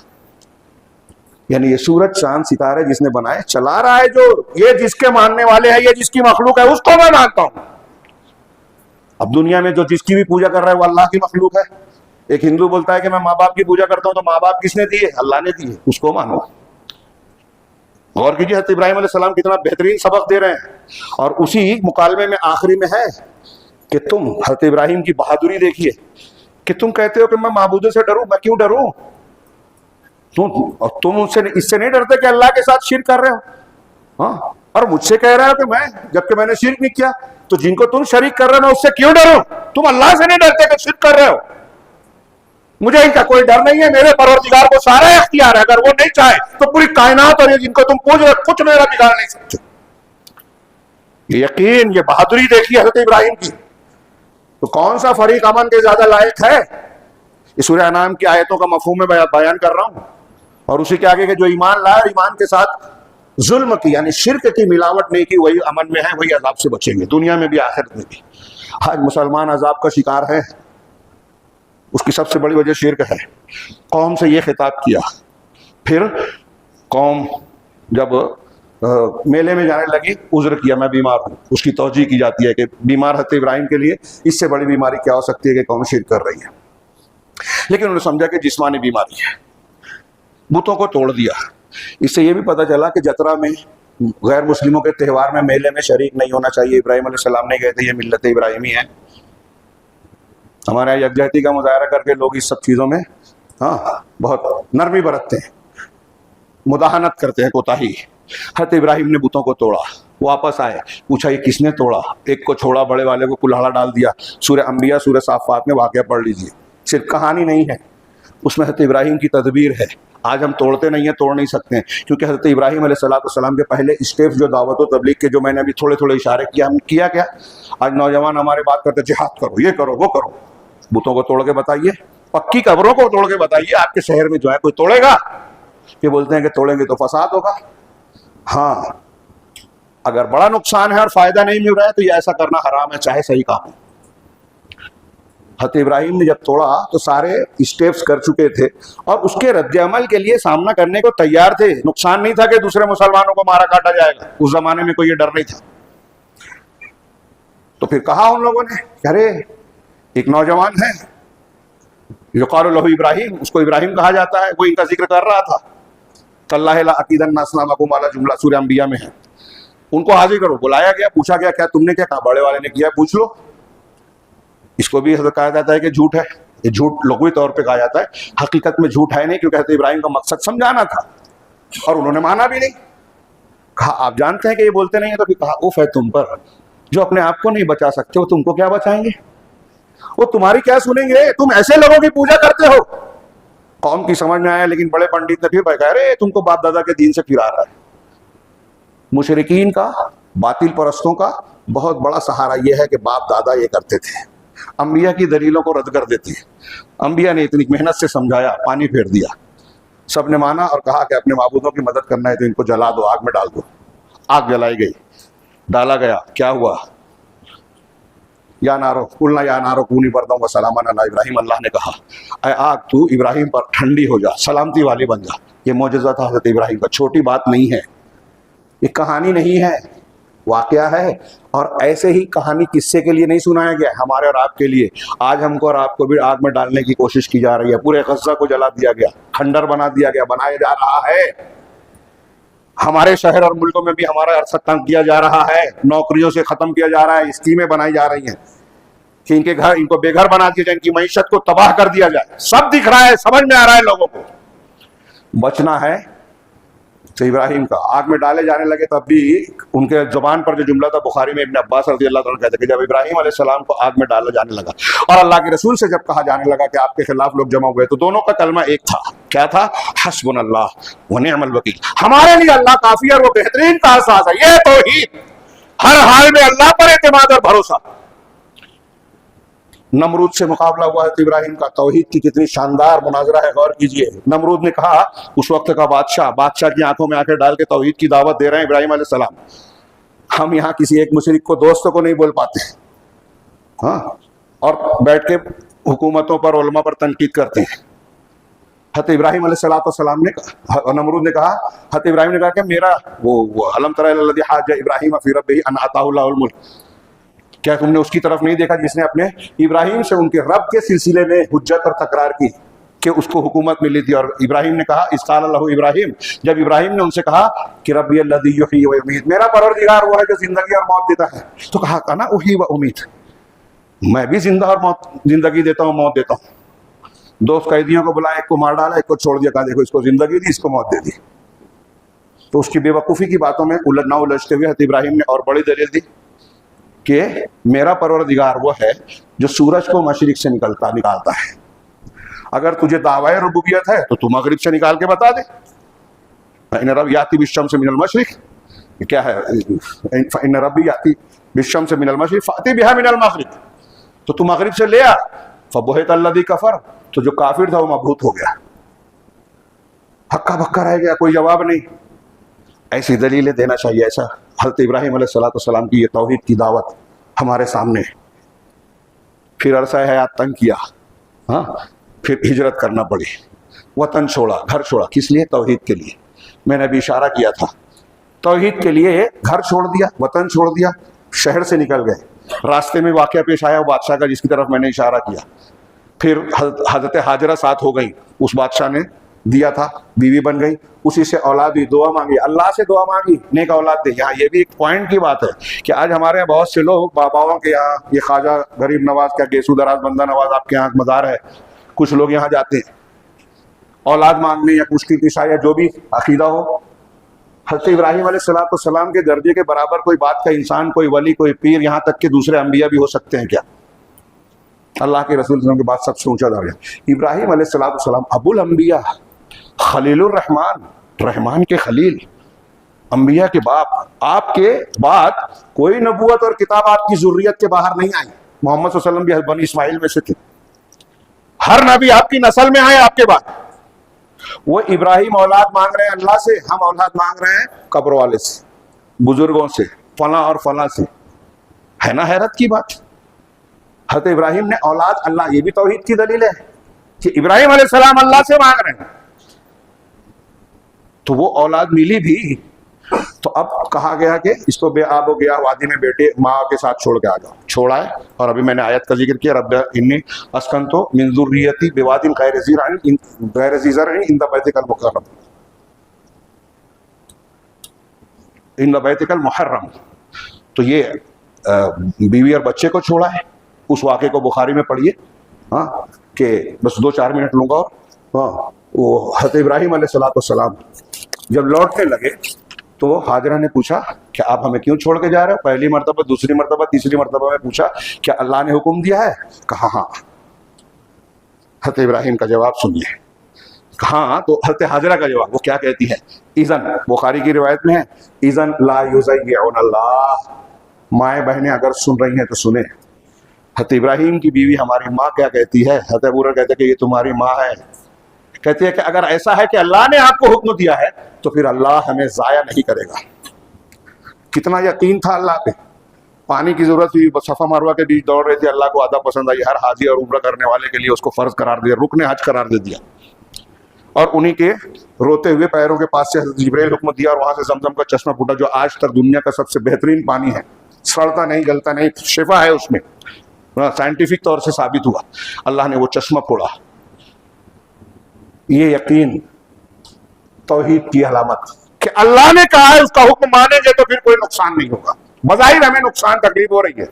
Speaker 1: یعنی یہ سورج چاند ستارے جس نے بنائے, چلا رہا ہے, جو یہ جس کے ماننے والے ہیں, یہ جس کی مخلوق ہے, اس کو میں مانتا ہوں. اب دنیا میں جو جس کی بھی پوجا کر رہا ہے وہ اللہ کی مخلوق ہے. ایک ہندو بولتا ہے کہ میں ماں باپ کی پوجا کرتا ہوں, تو ماں باپ کس نے دیے, اللہ نے دیے, اس کو مانو. غور کیجیے حضرت ابراہیم علیہ السلام کتنا بہترین سبق دے رہے ہیں. اور اسی مکالمے میں آخری میں ہے کہ تم, حضرت ابراہیم کی بہادری دیکھیے, کہ تم کہتے ہو کہ میں معبودوں سے ڈروں. میں کیوں ڈروں؟ تم اس سے نہیں ڈرتے کہ اللہ کے ساتھ شرک کر رہے ہو, ہاں, اور مجھ سے کہہ رہے ہو کہ میں, جبکہ میں نے شرک نہیں کیا, تو جن کو تم شریک کر رہے ہو میں اس سے کیوں ڈروں؟ تم اللہ سے نہیں ڈرتے کہ شرک کر رہے ہو. مجھے ان کا کوئی ڈر نہیں ہے, میرے پروردگار کو سارا اختیار ہے, اگر وہ نہیں چاہے تو پوری کائنات اور یہ جن کو تم پوج رہے کچھ میرا بگاڑ نہیں سکتے. یہ یقین, یہ بہادری دیکھیے حضرت ابراہیم کی. تو کون سا فریق امن کے زیادہ لائق ہے؟ اس سورہ انعام کی آیتوں کا مفہوم میں بیان کر رہا ہوں، اور اسی کے آگے کہ جو ایمان لائے اور ایمان کے ساتھ ظلم کی یعنی شرک کی ملاوٹ نہیں کی، وہی امن میں ہے، وہی عذاب سے بچیں گے، دنیا میں بھی آخرت میں بھی۔ آج مسلمان عذاب کا شکار ہے، اس کی سب سے بڑی وجہ شرک ہے۔ قوم سے یہ خطاب کیا، پھر قوم جب میلے میں جانے لگی عذر کیا، میں بیمار ہوں، اس کی توجیہ کی جاتی ہے کہ بیمار حضرت ابراہیم کے لیے اس سے بڑی بیماری کیا ہو سکتی ہے کہ قوم شرک کر رہی ہے، لیکن انہوں نے سمجھا کہ جسمانی بیماری ہے، بتوں کو توڑ دیا۔ اس سے یہ بھی پتہ چلا کہ جترا میں غیر مسلموں کے تہوار میں میلے میں شریک نہیں ہونا چاہیے۔ ابراہیم علیہ السلام نہیں گئے تھے، یہ ملت ابراہیمی ہے۔ ہمارے یہاں یکجہتی کا مظاہرہ کر کے لوگ اس سب چیزوں میں بہت نرمی برتتے ہیں، مداہنت کرتے ہیں، کوتاہی۔ حضرت ابراہیم نے بتوں کو توڑا، واپس آئے، پوچھا یہ کس نے توڑا؟ ایک کو چھوڑا، بڑے والے کو کلہاڑا ڈال دیا۔ سورہ انبیاء سورہ صافات میں واقعہ پڑھ لیجئے، صرف کہانی نہیں ہے، اس میں حضرت ابراہیم کی تدبیر ہے۔ آج ہم توڑتے نہیں ہیں، توڑ نہیں سکتے ہیں، کیونکہ حضرت ابراہیم علیہ السلام کے پہلے اسٹیپس جو دعوت و تبلیغ کے جو میں نے ابھی تھوڑے تھوڑے اشارے کیا، ہم کیا کیا؟ آج نوجوان ہمارے بات کرتے جہاد کرو، یہ کرو، وہ کرو۔ بتوں کو توڑ کے بتائیے، پکی قبروں کو توڑ کے بتائیے، آپ کے شہر میں جو ہے کوئی توڑے گا؟ یہ بولتے ہیں کہ توڑیں گے تو فساد ہوگا۔ ہاں، اگر بڑا نقصان ہے اور فائدہ نہیں مل رہا ہے تو یہ ایسا کرنا حرام ہے، چاہے صحیح کام ہو۔ حضرت ابراہیم نے جب توڑا تو سارے اسٹیپس کر چکے تھے اور اس کے رد عمل کے لیے سامنا کرنے کو تیار تھے۔ نقصان نہیں تھا کہ دوسرے مسلمانوں کو مارا کاٹا جائے گا، اس زمانے میں کوئی یہ ڈر نہیں تھا۔ تو پھر کہا ان لوگوں نے کہ ارے ایک نوجوان ہے یقال لہ ابراہیم، اس کو ابراہیم کہا جاتا ہے، وہ ان کا ذکر کر رہا تھا۔ تاللہ لاعقیدن اصنامکم، والا جملہ سورہ انبیاء میں ہے۔ ان کو حاضر کرو، بلایا گیا، پوچھا گیا کیا تم نے کیا کہا؟ بڑے والے نے کیا، پوچھ لو۔ اس کو بھی حضرت کہا جاتا ہے کہ جھوٹ ہے، یہ جھوٹ لغوی طور پہ کہا جاتا ہے، حقیقت میں جھوٹ ہے نہیں، کیونکہ حضرت ابراہیم کا مقصد سمجھانا تھا اور انہوں نے مانا بھی نہیں۔ کہا آپ جانتے ہیں کہ یہ بولتے نہیں ہیں، تو پھر کہا اوف ہے تم پر، جو اپنے آپ کو نہیں بچا سکتے وہ تم کو کیا بچائیں گے؟ وہ تمہاری کیا سنیں گے؟ تم ایسے لوگوں کی پوجا کرتے ہو۔ قوم کی سمجھ میں آیا، لیکن بڑے پنڈت نے پھر کہا ارے تم کو باپ دادا کے دین سے پھر آ رہا ہے۔ مشرکین کا، باطل پرستوں کا بہت بڑا سہارا یہ ہے کہ باپ دادا یہ کرتے تھے، انبیاء کی دلیلوں کو رد کر دیتے ہیں۔ انبیاء نے اتنی محنت سے سمجھایا، پانی پھیر دیا، سب نے مانا اور کہا کہ اپنے معبودوں کی مدد کرنا ہے تو ان کو جلا دو، آگ میں ڈال دو۔ آگ جلائی گئی، ڈالا گیا، کیا ہوا؟ یا نارو قلنا یا نارو کونی بردم و سلاما علی ابراہیم، اللہ نے کہا اے آگ تو ابراہیم پر ٹھنڈی ہو جا، سلامتی والی بن جا۔ یہ معجزہ تھا حضرت ابراہیم کا، چھوٹی بات نہیں ہے، یہ کہانی نہیں ہے، واقعہ ہے۔ اور ایسے ہی کہانی قصے کے لیے نہیں سنایا گیا، ہمارے اور آپ کے لیے۔ آج ہم کو اور آپ کو بھی آگ میں ڈالنے کی کوشش کی جا رہی ہے، پورے غزہ کو جلا دیا گیا، کھنڈر بنا دیا گیا، بنایا جا رہا ہے۔ ہمارے شہر اور ملکوں میں بھی ہمارا عرصہ تنگ کیا جا رہا ہے، نوکریوں سے ختم کیا جا رہا ہے، اسکیمیں بنائی جا رہی ہیں کہ ان کے گھر، ان کو بے گھر بنا دیا جائے، ان کی معیشت کو تباہ کر دیا جائے۔ سب دکھ رہا ہے، سمجھ میں آ رہا ہے لوگوں کو۔ بچنا ہے تو ابراہیم کا آگ میں ڈالے جانے لگے، تب بھی ان کے زبان پر جو جملہ تھا، بخاری میں ابن عباس رضی اللہ عنہ کہتے ہیں کہ جب ابراہیم علیہ السلام کو آگ میں ڈالا جانے لگا اور اللہ کے رسول سے جب کہا جانے لگا کہ آپ کے خلاف لوگ جمع ہوئے، تو دونوں کا کلمہ ایک تھا، کیا تھا؟ حسبنا اللہ ونعم الوکیل، ہمارے لیے اللہ کافی اور وہ بہترین کا احساس ہے۔ یہ توحید، ہر حال میں اللہ پر اعتماد اور بھروسہ۔ نمرود سے مقابلہ ہوا ہے ابراہیم کا، توحید کی کتنی شاندار مناظرہ ہے، غور کیجئے۔ نمرود نے کہا، اس وقت کا بادشاہ کی آنکھوں میں آنکھیں ڈال کے توحید کی دعوت دے رہے ہیں ابراہیم علیہ السلام، ہم یہاں کسی ایک مشرک کو، دوستوں کو نہیں بول پاتے، ہاں، اور بیٹھ کے حکومتوں پر، علماء پر تنقید کرتے ہیں۔ حضرت ابراہیم علیہ السلام نے کہا، نمرود نے کہا، حضرت ابراہیم نے کہا کہ میرا وہ الم تر الی الذی حاج ابراہیم فی ربہ ان آتاہ اللہ الملک، کیا تم نے اس کی طرف نہیں دیکھا جس نے اپنے ابراہیم سے ان کے رب کے سلسلے میں حجت اور تکرار کی کہ اس کو حکومت ملی تھی؟ اور ابراہیم نے کہا، اذ قال لہ ابراہیم، جب ابراہیم نے ان سے کہا کہ ربی الذی یحیی و یمیت، میرا پروردگار وہ ہے جو زندگی اور موت دیتا ہے، تو کہا انا احیی و امیت، میں بھی زندہ اور موت، زندگی دیتا ہوں، موت دیتا ہوں۔ دو قیدیوں کو بلایا، ایک کو مار ڈالا، ایک کو چھوڑ دیا، کہا دیکھو اس کو زندگی دی، اس کو موت دے دی۔ تو اس کی بے وقوفی کی باتوں میں نہ الجھتے ہوئے حضرت ابراہیم نے اور بڑی دلیل دی کہ میرا پروردگار وہ ہے جو سورج کو مشرق سے نکالتا ہے۔ اگر تجھے دعوی ربوبیت ہے تو تو مغرب سے نکال کے بتا دے۔ ان رب یاتی بالشمس من المشرق، کیا ہے؟ ان ربی یاتی بالشمس من المشرق فاتی بها من المغرب، تو تو مغرب سے لے آ. فبہت الذی کفر, تو جو کافر تھا وہ مبہوت ہو گیا, ہکا بکا رہ گیا, کوئی جواب نہیں. ایسی دلیلیں دینا چاہیے. ایسا حضرت ابراہیم علیہ السلام کی یہ توحید کی دعوت ہمارے سامنے. پھر عرصہ حیات تنگ کیا, ہاں, پھر ہجرت کرنا پڑی, وطن چھوڑا, گھر چھوڑا. کس لیے؟ توحید کے لیے. میں نے ابھی اشارہ کیا تھا, توحید کے لیے گھر چھوڑ دیا, وطن چھوڑ دیا, شہر سے نکل گئے. راستے میں واقعہ پیش آیا وہ بادشاہ کا جس کی طرف میں نے اشارہ کیا. پھر حضرت ہاجرہ ساتھ ہو گئی, اس بادشاہ نے دیا تھا, بیوی بن گئی, اسی سے اولاد ہوئی. دعا مانگی, اللہ سے دعا مانگی نیک اولاد دے. یہاں یہ بھی ایک پوائنٹ کی بات ہے کہ آج ہمارے یہاں بہت سے لوگ باباؤں کے یہاں, یہ خواجہ غریب نواز کا گیسو دراز بندہ نواز آپ کے یہاں مزار ہے, کچھ لوگ یہاں جاتے ہیں اولاد مانگنے یا کچھ کی عیسائی یا جو بھی عقیدہ ہو. حضرت ابراہیم علیہ السلام کے درجے کے برابر کوئی بات کا انسان, کوئی ولی, کوئی پیر, یہاں تک کہ دوسرے انبیاء بھی ہو سکتے ہیں کیا؟ اللہ کے رسول صلی اللہ علیہ وسلم کے بعد سب سے اونچا درجہ. ابراہیم علیہ السلام ابو الانبیاء, خلیل الرحمن, رحمان کے خلیل, انبیاء کے باپ. آپ کے بعد کوئی نبوت اور کتاب آپ کی ذریت کے باہر نہیں آئی. محمد صلی اللہ علیہ وسلم بھی بنی اسماعیل میں سے تھے. ہر نبی آپ کی نسل میں آئے آپ کے بعد. وہ ابراہیم اولاد مانگ رہے ہیں اللہ سے, ہم اولاد مانگ رہے ہیں قبر والے سے, بزرگوں سے, فلاں اور فلاں سے. ہے نا حیرت کی بات؟ حضرت ابراہیم نے اولاد, اللہ, یہ بھی توحید کی دلیل ہے کہ ابراہیم علیہ السلام اللہ سے مانگ رہے ہیں, تو وہ اولاد ملی بھی. تو اب کہا گیا کہ اس کو بے آب ہو گیا, وادی میں بیٹے ماں کے ساتھ چھوڑ کے آ جاؤ. چھوڑا ہے, اور ابھی میں نے آیت کا ذکر کیا, رب انی اسکنتو من ذریتی بواد غیر ذی زرع عند بیتک المحرم, عند بیتک المحرم. تو یہ بیوی اور بچے کو چھوڑا ہے. اس واقعے کو بخاری میں پڑھیے, ہاں, کہ بس 2-4 منٹ لوں گا. اور ہاں, وہ حضرت ابراہیم علیہ السلام جب لوٹنے لگے تو حاجرہ نے پوچھا کہ آپ ہمیں کیوں چھوڑ کے جا رہے ہو؟ پہلی مرتبہ, دوسری مرتبہ, تیسری مرتبہ میں پوچھا کیا اللہ نے حکم دیا ہے؟ کہا ہاں. حضرت ابراہیم کا جواب سنیے. کہاں؟ تو حضرت حاجرہ کا جواب وہ کیا کہتی ہے؟ اذن, بخاری کی روایت میں ہے, اذن لا یضیعون اللہ. مائیں بہنیں اگر سن رہی ہیں تو سنیں. حضرت ابراہیم کی بیوی ہماری ماں کیا کہتی ہے؟ حضرت ابو ہریرہ کہتے ہیں کہ یہ تمہاری ماں ہے. کہتی ہے کہ اگر ایسا ہے کہ اللہ نے آپ کو حکم دیا ہے تو پھر اللہ ہمیں ضائع نہیں کرے گا. کتنا یقین تھا اللہ پہ. پانی کی ضرورت ہوئی, صفا مروہ کے بیچ دوڑ رہے تھے, اللہ کو عادت پسند آئی, ہر حاجی اور عمرہ کرنے والے کے لیے اس کو فرض قرار دیا, رکن حج قرار دے دیا. اور انہی کے روتے ہوئے پیروں کے پاس سے حضرت جبرائیل حکم دیا, اور وہاں سے زمزم کا چشمہ پھوٹا جو آج تک دنیا کا سب سے بہترین پانی ہے, سڑتا نہیں, گلتا نہیں, شفا ہے اس میں, سائنٹیفک طور سے ثابت ہوا. اللہ نے وہ چشمہ پھوڑا. یہ یقین توحید کی علامت کہ اللہ نے کہا ہے اس کا حکم مانیں گے تو پھر کوئی نقصان نہیں ہوگا. بظاہر ہمیں نقصان تکلیف ہو رہی ہے.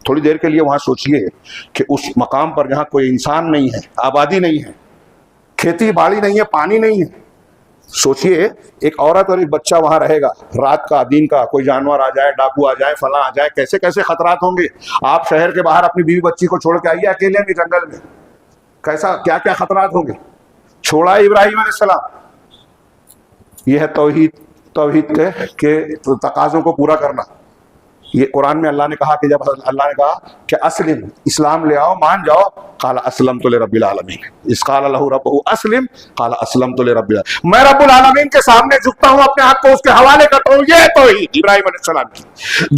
Speaker 1: تھوڑی دیر کے لیے وہاں سوچئے کہ اس مقام پر جہاں کوئی انسان نہیں ہے, آبادی نہیں ہے, کھیتی باڑی نہیں ہے, پانی نہیں ہے, سوچئے ایک عورت اور ایک بچہ وہاں رہے گا, رات کا, دن کا, کوئی جانور آ جائے, ڈاکو آ جائے, فلاں آ جائے, کیسے کیسے خطرات ہوں گے. آپ شہر کے باہر اپنی بیوی بچی کو چھوڑ کے آئیے اکیلے میں جنگل میں, کیسا کیا کیا خطرات ہوں گے. چھوڑا ابراہیم علیہ السلام. یہ ہے توحید کے تقاضوں کو پورا کرنا. یہ قرآن میں اللہ نے کہا کہ جب اللہ نے کہا کہ اسلم, اسلام لے آؤ, مان جاؤ, قال اسلمت لرب العالمین. اس قال له ربه اسلم قال اسلمت لرب العالمین. میں رب العالمین کے سامنے جھکتا ہوں, اپنے آپ کو اس کے حوالے کرتا ہوں. یہ توحید ابراہیم علیہ السلام کی.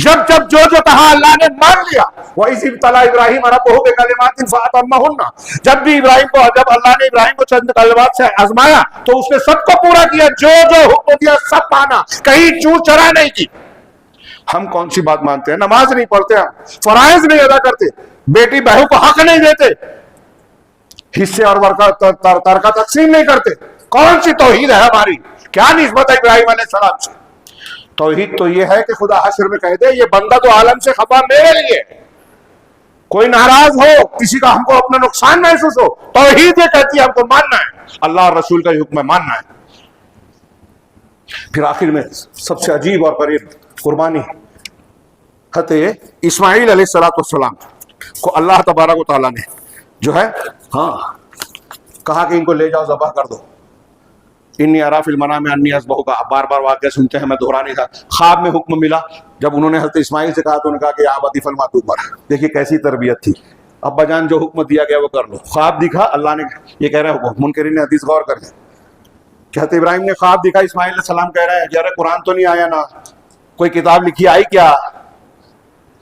Speaker 1: جب جو کہا اللہ نے مان لیا. وَإِذِ ابْتَلَىٰ إِبْرَاهِيمَ رَبُّهُ بِكَلِمَاتٍ فَأَتَمَّهُنَّ. جب بھی اللہ نے ابراہیم کو چند کلمات سے آزمایا تو اس نے سب کو پورا کیا. جو حکم دیا سب مانا, کہیں چور چرا نہیں کی. ہم کون سی بات مانتے ہیں؟ نماز نہیں پڑھتے, ہم فرائض نہیں ادا کرتے, بیٹی بہو کو حق نہیں دیتے, حصے اور ترکہ تقسیم نہیں کرتے. کون سی توحید ہے ہماری؟ کیا نسبت ہے ابراہیم علیہ السلام سے؟ توحید تو یہ ہے کہ خدا حشر میں کہہ دے یہ بندہ تو عالم سے خفا میرے لیے, کوئی ناراض ہو, کسی کا ہم کو اپنا نقصان محسوس ہو, توحید یہ کہتی ہے ہم کو ماننا ہے, اللہ اور رسول کا حکم ہے, ماننا ہے. پھر آخر میں سب سے عجیب اور قریب قربانی, حضرت اسماعیل علیہ السلام کو اللہ تبارک و تعالیٰ نے جو ہے کہا کہ ان کو لے جاؤ, ذبح کر دو. انی ارا فی المنام انی اذبحک, بار بار واقعہ سنتے ہیں, میں دہرا نہیں تھا. خواب میں حکم ملا, جب انہوں نے حضرت اسماعیل سے کہا تو انہوں نے کہا کہ یا ابت افعل ما تؤمر. دیکھیے کیسی تربیت تھی. ابا جان جو حکم دیا گیا وہ کر لو. خواب دکھا اللہ نے, یہ کہہ رہا ہے منکرین حدیث غور کریں کہ حضرت ابراہیم نے خواب دیکھا, اسماعیل علیہ السلام کہہ رہے ہیں یار قرآن تو نہیں آیا نا, کوئی کتاب لکھی آئی کیا؟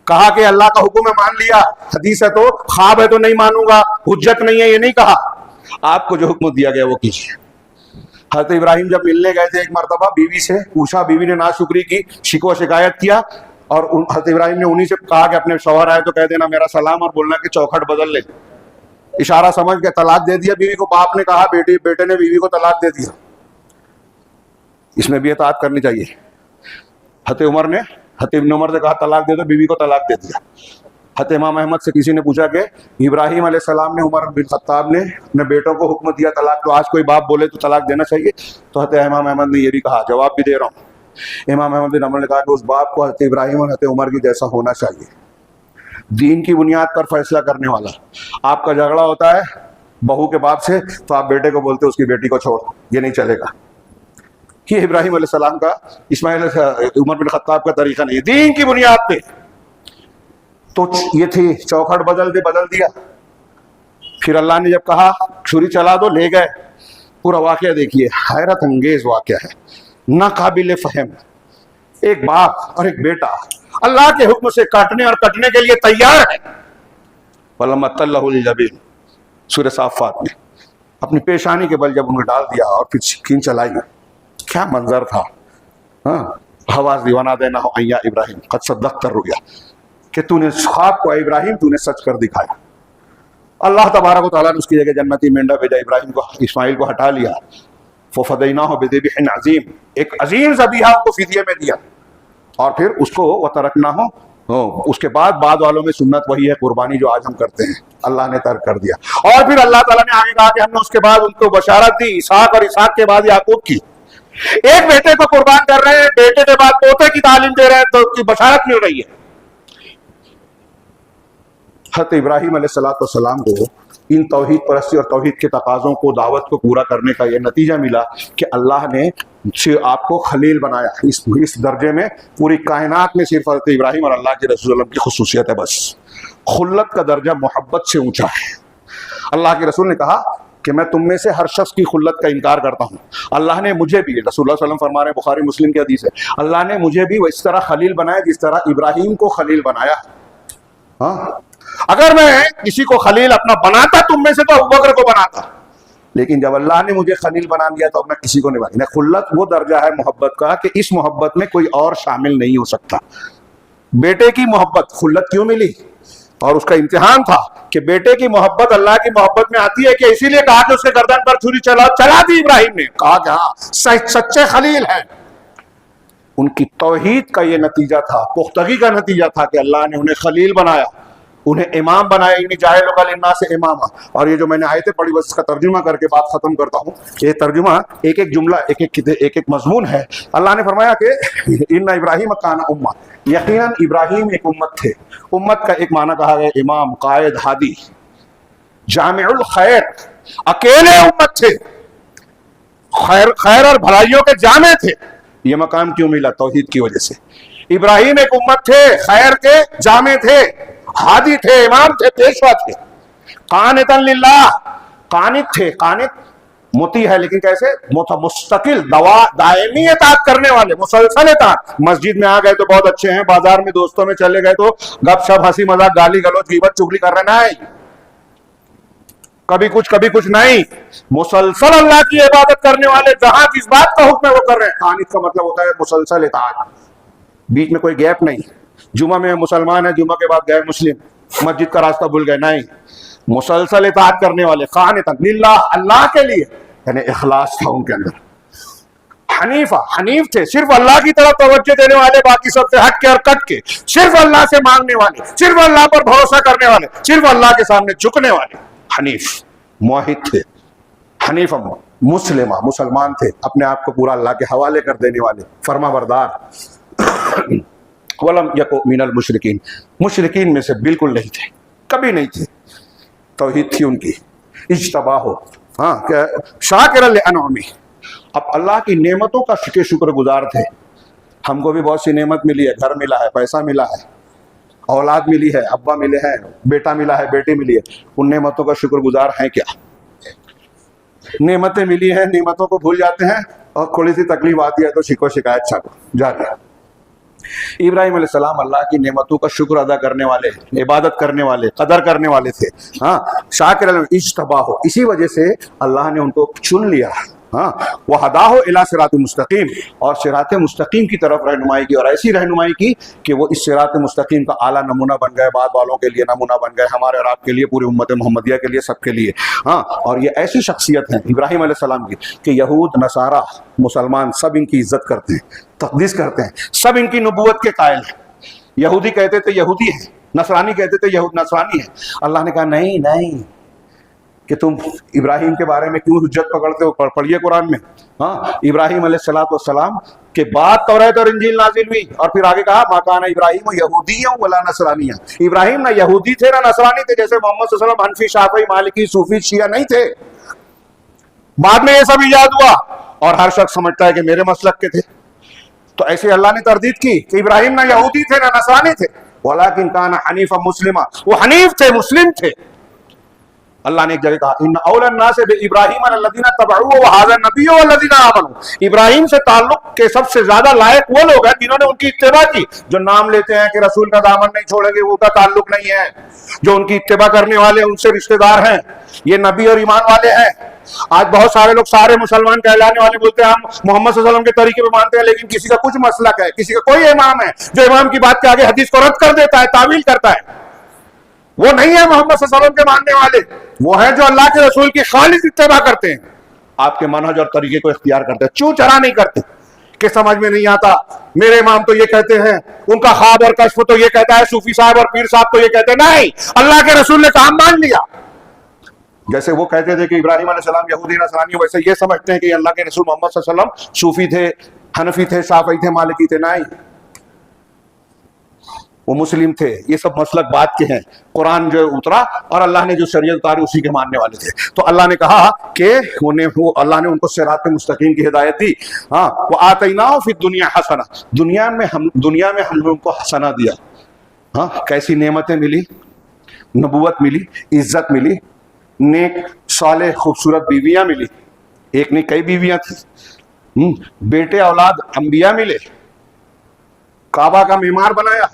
Speaker 1: کہا کہ اللہ کا حکم ہے مان لیا, حدیث ہے تو, خواب ہے تو نہیں مانوں گا, حجت نہیں ہے یہ نہیں کہا, آپ کو جو حکم دیا گیا وہ کیجیے. حضرت ابراہیم جب ملنے گئے تھے ایک مرتبہ بیوی سے پوچھا, بیوی نے ناشکری کی, شکوہ شکایت کیا, اور حضرت ابراہیم نے انہی سے کہا کہ اپنے شوہر آئے تو کہہ دینا میرا سلام اور بولنا کہ چوکھٹ بدل لے. اشارہ سمجھ کے طلاق دے دیا بیوی کو. باپ نے کہا, بیٹے نے بیوی کو طلاق دے دیا. اس میں بھی اطاعت کرنی چاہیے. حضرت ابن عمر سے کہا طلاق دے دو, بیوی کو طلاق دے دیا. حضرت امام احمد سے کسی نے پوچھا کہ ابراہیم علیہ السلام نے عمر بن خطاب نے اپنے بیٹوں کو حکم دیا طلاق, تو آج کوئی باپ بولے تو طلاق دینا چاہیے؟ تو حضرت امام احمد نے یہ بھی کہا, جواب بھی دے رہا ہوں. امام احمد بن حنبل نے کہا کہ اس باپ کو حضرت ابراہیم اور حضرت عمر کی جیسا ہونا چاہیے, دین کی بنیاد پر فیصلہ کرنے والا. آپ کا جھگڑا ہوتا ہے بہو کے باپ سے تو آپ بیٹے کو بولتے اس کی بیٹی کو چھوڑ, یہ نہیں چلے گا. یہ ابراہیم علیہ السلام کا, اسماعیل عمر بن خطاب کا طریقہ نہیں, دین کی بنیاد پہ. تو یہ تھی چوکھٹ بدل دیا. پھر اللہ نے جب کہا چھری چلا دو, لے گئے. پورا واقعہ دیکھیے, حیرت انگیز واقعہ ہے, ناقابل فہم. ایک باپ اور ایک بیٹا اللہ کے حکم سے کاٹنے اور کٹنے کے لیے تیار ہے. فَلَمَّا تَلَّهُ لِلْجَبِينِ سورہ صافات میں اپنی پیشانی کے بل جب انہیں ڈال دیا اور پھر سکین چلائی, کیا منظر تھا. حواس دیوانہ دینا ہو ایا ابراہیم قد صدقت الرؤیا, کہ تو نے خواب کو, ابراہیم تو نے سچ کر دکھایا. اللہ تبارک و تعالیٰ نے اس کی جگہ جنتی مینڈا بھیجا, ابراہیم کو, اسماعیل کو ہٹا لیا. فَفَدَيْنَاهُ بِذِبْحٍ عَظِيمٍ, ایک عظیم ذبیحہ کو فدیے میں دیا. اور پھر اس کو وَتَرَكْنَاهُ, اس کے بعد والوں میں سنت وہی ہے قربانی جو آج ہم کرتے ہیں, اللہ نے ترک کر دیا. اور پھر اللہ تعالیٰ نے آگے کہا کہ ہم نے اس کے بعد ان کو بشارت دی, اسحاق, اور اسحاق کے بعد یعقوب کی. ایک بیٹے کو قربان کر رہے ہیں, بیٹے کے بعد پوتے کی تعلیم دے رہے ہیں, تو اس کی بشارت مل رہی ہے. حضرت ابراہیم علیہ السلام کو ان توحید پرستی اور توحید کے تقاضوں کو, دعوت کو پورا کرنے کا یہ نتیجہ ملا کہ اللہ نے آپ کو خلیل بنایا. اس درجے میں پوری کائنات میں صرف حضرت ابراہیم اور اللہ کے رسول اللہ کی خصوصیت ہے. بس خلت کا درجہ محبت سے اونچا ہے. اللہ کے رسول نے کہا کہ میں تم میں سے ہر شخص کی خلت کا انکار کرتا ہوں. اللہ نے مجھے بھی, رسول اللہ صلی اللہ علیہ وسلم فرما رہے ہیں, بخاری مسلم کی حدیث ہے, اللہ نے مجھے بھی اس طرح خلیل بنایا جس طرح ابراہیم کو خلیل بنایا. اگر میں کسی کو خلیل اپنا بناتا تم میں سے تو ابوبکر کو بناتا, لیکن جب اللہ نے مجھے خلیل بنا دیا تو اب میں کسی کو نہیں بنا. خلت وہ درجہ ہے محبت کا کہ اس محبت میں کوئی اور شامل نہیں ہو سکتا. بیٹے کی محبت خلت کیوں ملی, اور اس کا امتحان تھا کہ بیٹے کی محبت اللہ کی محبت میں آتی ہے کہ اسی لیے کہا کہ اس کے گردن پر چھری چلا دی ابراہیم نے, کہا کہ ہاں سچے خلیل ہیں. ان کی توحید کا یہ نتیجہ تھا, پختگی کا نتیجہ تھا کہ اللہ نے انہیں خلیل بنایا, انہیں امام بنایا. انی جاعلک للناس اماما. اور یہ جو میں نے آیتیں پڑھی بس اس کا ترجمہ کر کے بات ختم کرتا ہوں. یہ ترجمہ ایک ایک جملہ, ایک ایک مضمون ہے. اللہ نے فرمایا کہ ان ابراہیم کان امہ, یقیناً ابراہیم ایک امت تھے. امت کا ایک معنی کہا گیا امام, قائد, ہادی. جامع الخیر, اکیلے امت تھے, خیر اور بھلائیوں کے جامع تھے. یہ مقام کیوں ملا؟ توحید کی وجہ سے. ابراہیم ایک امت تھے, خیر کے جامع تھے, ہادی تھے, امام تھے, پیشوا تھے. قانتاً للہ, قانت تھے. قانت مطیع ہے لیکن کیسے؟ مستقل دائمی اطاعت کرنے والے, مسلسل اطاعت. مسجد میں آ گئے تو بہت اچھے ہیں, بازار میں دوستوں میں چلے گئے تو گپ شپ, ہنسی مذاق, گالی گلوچ, غیبت چغلی کر رہے نہیں, کبھی کچھ نہیں. مسلسل اللہ کی عبادت کرنے والے, جہاں جس بات کا حکم ہے وہ کر رہے ہیں. قانت کا مطلب ہوتا ہے مسلسل اطاعت, بیچ میں کوئی گیپ نہیں. جمعہ میں مسلمان ہے, جمعہ کے بعد گئے مسلم, مسجد کا راستہ بھول گئے, نہیں. مسلسل اطاعت کرنے والے, قانتاً للہ, اللہ کے لیے, یعنی اخلاص تھا ان کے اندر. حنیف تھے, صرف اللہ کی طرف توجہ دینے والے, باقی سب سے ہٹ کے اور کٹ کے, صرف اللہ سے مانگنے والے, صرف اللہ پر بھروسہ کرنے والے, صرف اللہ کے سامنے جھکنے والے. حنیف, موحد تھے. حنیف مسلمان تھے, اپنے آپ کو پورا اللہ کے حوالے کر دینے والے, فرما بردار. ولم یکو من المشرکین, مشرکین میں سے بالکل نہیں تھے, کبھی نہیں تھے. توحید تھی ان کی. اجتباہ, شاکرا لانعمہ, اب اللہ کی نعمتوں کا شکر گزار تھے. ہم کو بھی بہت سی نعمت ملی ہے, گھر ملا ہے, پیسہ ملا ہے, اولاد ملی ہے، ابا ملے ہیں، بیٹا ملا ہے، بیٹی ملی ہے، ان نعمتوں کا شکر گزار ہیں کیا؟ نعمتیں ملی ہیں، نعمتوں کو بھول جاتے ہیں، اور تھوڑی سی تکلیف آتی ہے تو شکو شکایت چھاڑو جا رہے. ابراہیم علیہ السلام اللہ کی نعمتوں کا شکر ادا کرنے والے، عبادت کرنے والے، قدر کرنے والے تھے. ہاں، شاکر اجتباہ، اسی وجہ سے اللہ نے ان کو چن لیا. ہاں، وہداہ الی صراط مستقیم، اور صراط مستقیم کی طرف رہنمائی کی، اور ایسی رہنمائی کی کہ وہ اس صراط مستقیم کا اعلیٰ نمونہ بن گئے، بعد والوں کے لیے نمونہ بن گئے، ہمارے اور آپ کے لیے، پوری امت محمدیہ کے لیے، سب کے لیے. ہاں، اور یہ ایسی شخصیت ہیں ابراہیم علیہ السلام کی کہ یہود، نصارہ، مسلمان سب ان کی عزت کرتے ہیں، تقدیس کرتے ہیں، سب ان کی نبوت کے قائل ہیں. یہودی کہتے تھے یہودی ہیں، نصرانی کہتے تھے یہود نصرانی ہیں. اللہ نے کہا نہیں نہیں، کہ تم ابراہیم کے بارے میں کیوں حجت پکڑتے ہو؟ پڑھیے قرآن میں. ہاں، ابراہیم علیہ السلام کے بعد توریت اور انجیل نازل ہوئی، اور پھر آگے کہا ما کان ابراہیم یہودیّا ولا نصرانیّا. ابراہیم نہ یہودی تھے نہ نصرانی تھے، جیسے محمد صلی اللہ علیہ وسلم حنفی، شافعی، مالکی، صوفی، شیعہ نہیں تھے. بعد میں یہ سب ایجاد ہوا، اور ہر شخص سمجھتا ہے کہ میرے مسلک کے تھے. تو ایسے اللہ نے تردید کی کہ ابراہیم نہ یہودی تھے نہ نصرانی تھے، ولکن کان حنیفا مسلما، وہ حنیف تھے، مسلم تھے. اللہ نے ایک جگہ کہا ان اول الناس بابراہیم الذین اتبعوہ وھذا النبی والذین آمنوا. ابراہیم سے تعلق کے سب سے زیادہ لائق وہ لوگ ہیں جنہوں نے ان کی اتباع کی. جو نام لیتے ہیں کہ رسول کا دامن نہیں چھوڑیں گے، وہ کا تعلق نہیں ہے. جو ان کی اتباع کرنے والے ان سے رشتہ دار ہیں، یہ نبی اور ایمان والے ہیں. آج بہت سارے لوگ سارے مسلمان کہلانے والے بولتے ہیں ہم محمد صلی اللہ علیہ وسلم کے طریقے پہ مانتے ہیں، لیکن کسی کا کچھ مسلک ہے، کسی کا کوئی امام ہے جو امام کی بات کے آگے حدیث کو رد کر دیتا ہے، تعویل کرتا ہے. وہ نہیں ہے محمد صلی اللہ علیہ وسلم کے ماننے والے، وہ ہیں جو اللہ کے رسول کی خالص اتباع کرتے ہیں، آپ کے منہج اور طریقے کو اختیار کرتے ہیں، چوں چرا نہیں کرتے کہ سمجھ میں نہیں آتا. میرے امام تو یہ کہتے ہیں، ان کا خواب اور کشف تو یہ کہتا ہے، صوفی صاحب اور پیر صاحب تو یہ کہتے ہیں. نہیں، اللہ کے رسول نے کام مان لیا. جیسے وہ کہتے تھے کہ ابراہیم علیہ السلام یہودی نصرانی، ویسے یہ سمجھتے ہیں کہ اللہ کے رسول محمد صلی اللہ علیہ وسلم صوفی تھے، حنفی تھے، شافعی تھے، مالکی تھے. نہیں، وہ مسلم تھے. یہ سب مسلک بات کے ہیں. قرآن جو اترا اور اللہ نے جو شریعت اتاری اسی کے ماننے والے تھے. تو اللہ نے کہا کہ اللہ نے ان کو صراط مستقیم کی ہدایت دی. ہاں، وآتیناہ فی الدنیا حسنہ، دنیا میں ہم نے ان کو حسنہ دیا. ہاں، کیسی نعمتیں ملی، نبوت ملی، عزت ملی، نیک صالح خوبصورت بیویاں ملی. ایک نہیں کئی بیویاں تھیں، بیٹے اولاد انبیاء ملے، کعبہ کا معمار بنایا،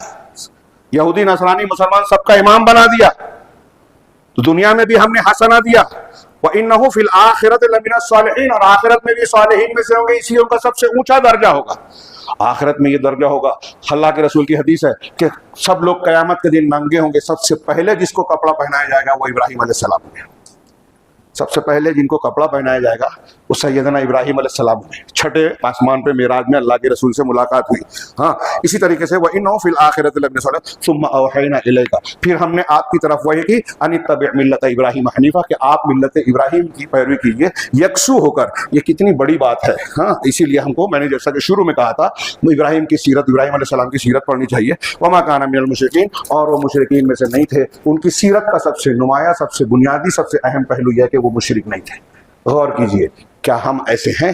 Speaker 1: یہودی نصرانی مسلمان سب کا امام بنا دیا. تو دنیا میں بھی ہم نے حسنہ دیا. وَإِنَّهُ فِي الْآخِرَةِ لَمِنَ الصَّالِحِينَ، اور آخرت میں بھی صالحین میں سے ہوں گے. اسی ان کا سب سے اونچا درجہ ہوگا. آخرت میں یہ درجہ ہوگا. اللہ کے رسول کی حدیث ہے کہ سب لوگ قیامت کے دن ننگے ہوں گے. سب سے پہلے جس کو کپڑا پہنایا جائے گا وہ ابراہیم علیہ السلام ہوں گے. سب سے پہلے جن کو کپڑا پہنایا جائے گا وہ سیدنا ابراہیم علیہ السلام ہوئے. چھٹے آسمان پہ معراج میں اللہ کے رسول سے ملاقات ہوئی. ہاں، اسی طریقے سے وَإِنَّهُ فِي الْآخِرَةِ لَمِنَ الصَّالِحِينَ ثُمَّ أَوْحَيْنَا إِلَيْكَ، پھر ہم نے آپ کی طرف وحی کی أَنِ اتَّبِعْ مِلَّةَ إِبْرَاهِيمَ حَنِيفًا، کہ آپ ملت ابراہیم کی پیروی کیجیے یکسو ہو کر. یہ کتنی بڑی بات ہے. ہاں، اسی لیے ہم کو، میں نے جیسا کہ شروع میں کہا تھا، ابراہیم کی سیرت، ابراہیم علیہ السلام کی سیرت پڑھنی چاہیے. وَمَا كَانَ مِنَ الْمُشْرِكِينَ، اور وہ مشرکین میں سے نہیں تھے. ان کی سیرت کا سب سے نمایاں، سب سے بنیادی، سب سے اہم پہلو یہ ہے کہ وہ مشرک نہیں تھے. غور کیجئے، کیا ہم ایسے ہیں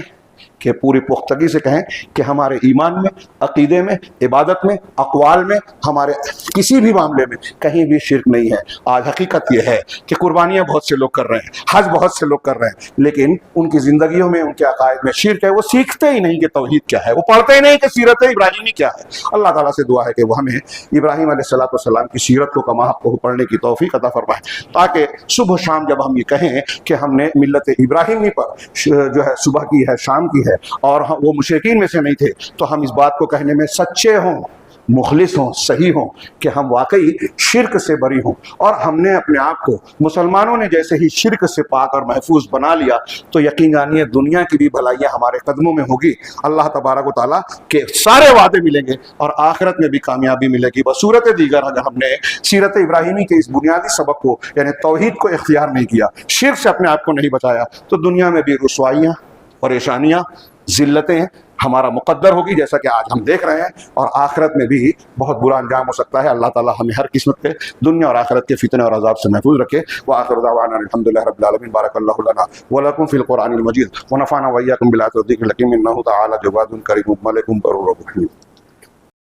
Speaker 1: کہ پوری پختگی سے کہیں کہ ہمارے ایمان میں، عقیدے میں، عبادت میں، اقوال میں، ہمارے کسی بھی معاملے میں کہیں بھی شرک نہیں ہے؟ آج حقیقت یہ ہے کہ قربانیاں بہت سے لوگ کر رہے ہیں، حج بہت سے لوگ کر رہے ہیں، لیکن ان کی زندگیوں میں، ان کے عقائد میں شرک ہے. وہ سیکھتے ہی نہیں کہ توحید کیا ہے، وہ پڑھتے ہی نہیں کہ سیرت ابراہیمی کیا ہے. اللہ تعالیٰ سے دعا ہے کہ وہ ہمیں ابراہیم علیہ السلام کی سیرت کو کما حق کو پڑھنے کی توفیق عطا فرمائے، تاکہ صبح شام جب ہم یہ کہیں کہ ہم نے ملت ابراہیمی پر جو ہے صبح کی ہے، شام کی ہے، اور وہ مشرکین میں سے نہیں تھے، تو ہم اس بات کو کہنے میں سچے ہوں، مخلص ہوں، صحیح ہوں کہ ہم واقعی شرک سے بری ہوں. اور ہم نے اپنے آپ کو، مسلمانوں نے جیسے ہی شرک سے پاک اور محفوظ بنا لیا، تو یقین جانیے دنیا کی بھی بھلائیاں ہمارے قدموں میں ہوگی. اللہ تبارک و تعالیٰ کے سارے وعدے ملیں گے اور آخرت میں بھی کامیابی ملے گی. بصورت دیگر اگر ہم نے سیرت ابراہیمی کے اس بنیادی سبق کو، یعنی توحید کو اختیار نہیں کیا، شرک سے اپنے آپ کو نہیں بچایا، تو دنیا میں بھی رسوائیاں، پریشانیاں، ذلتیں ہمارا مقدر ہوگی، جیسا کہ آج ہم دیکھ رہے ہیں، اور آخرت میں بھی بہت برا انجام ہو سکتا ہے. اللہ تعالیٰ ہمیں ہر قسمت کے دنیا اور آخرت کے فتنے اور عذاب سے محفوظ رکھے. وآخر دعوانا الحمدللہ رب العالمین. بارک اللہ لنا ولکم فی القرآن المجید ونفعنا وإیاکم بالآیات والذکر الحکیم. انہ تعالی جواد کریم ملک بر رحیم.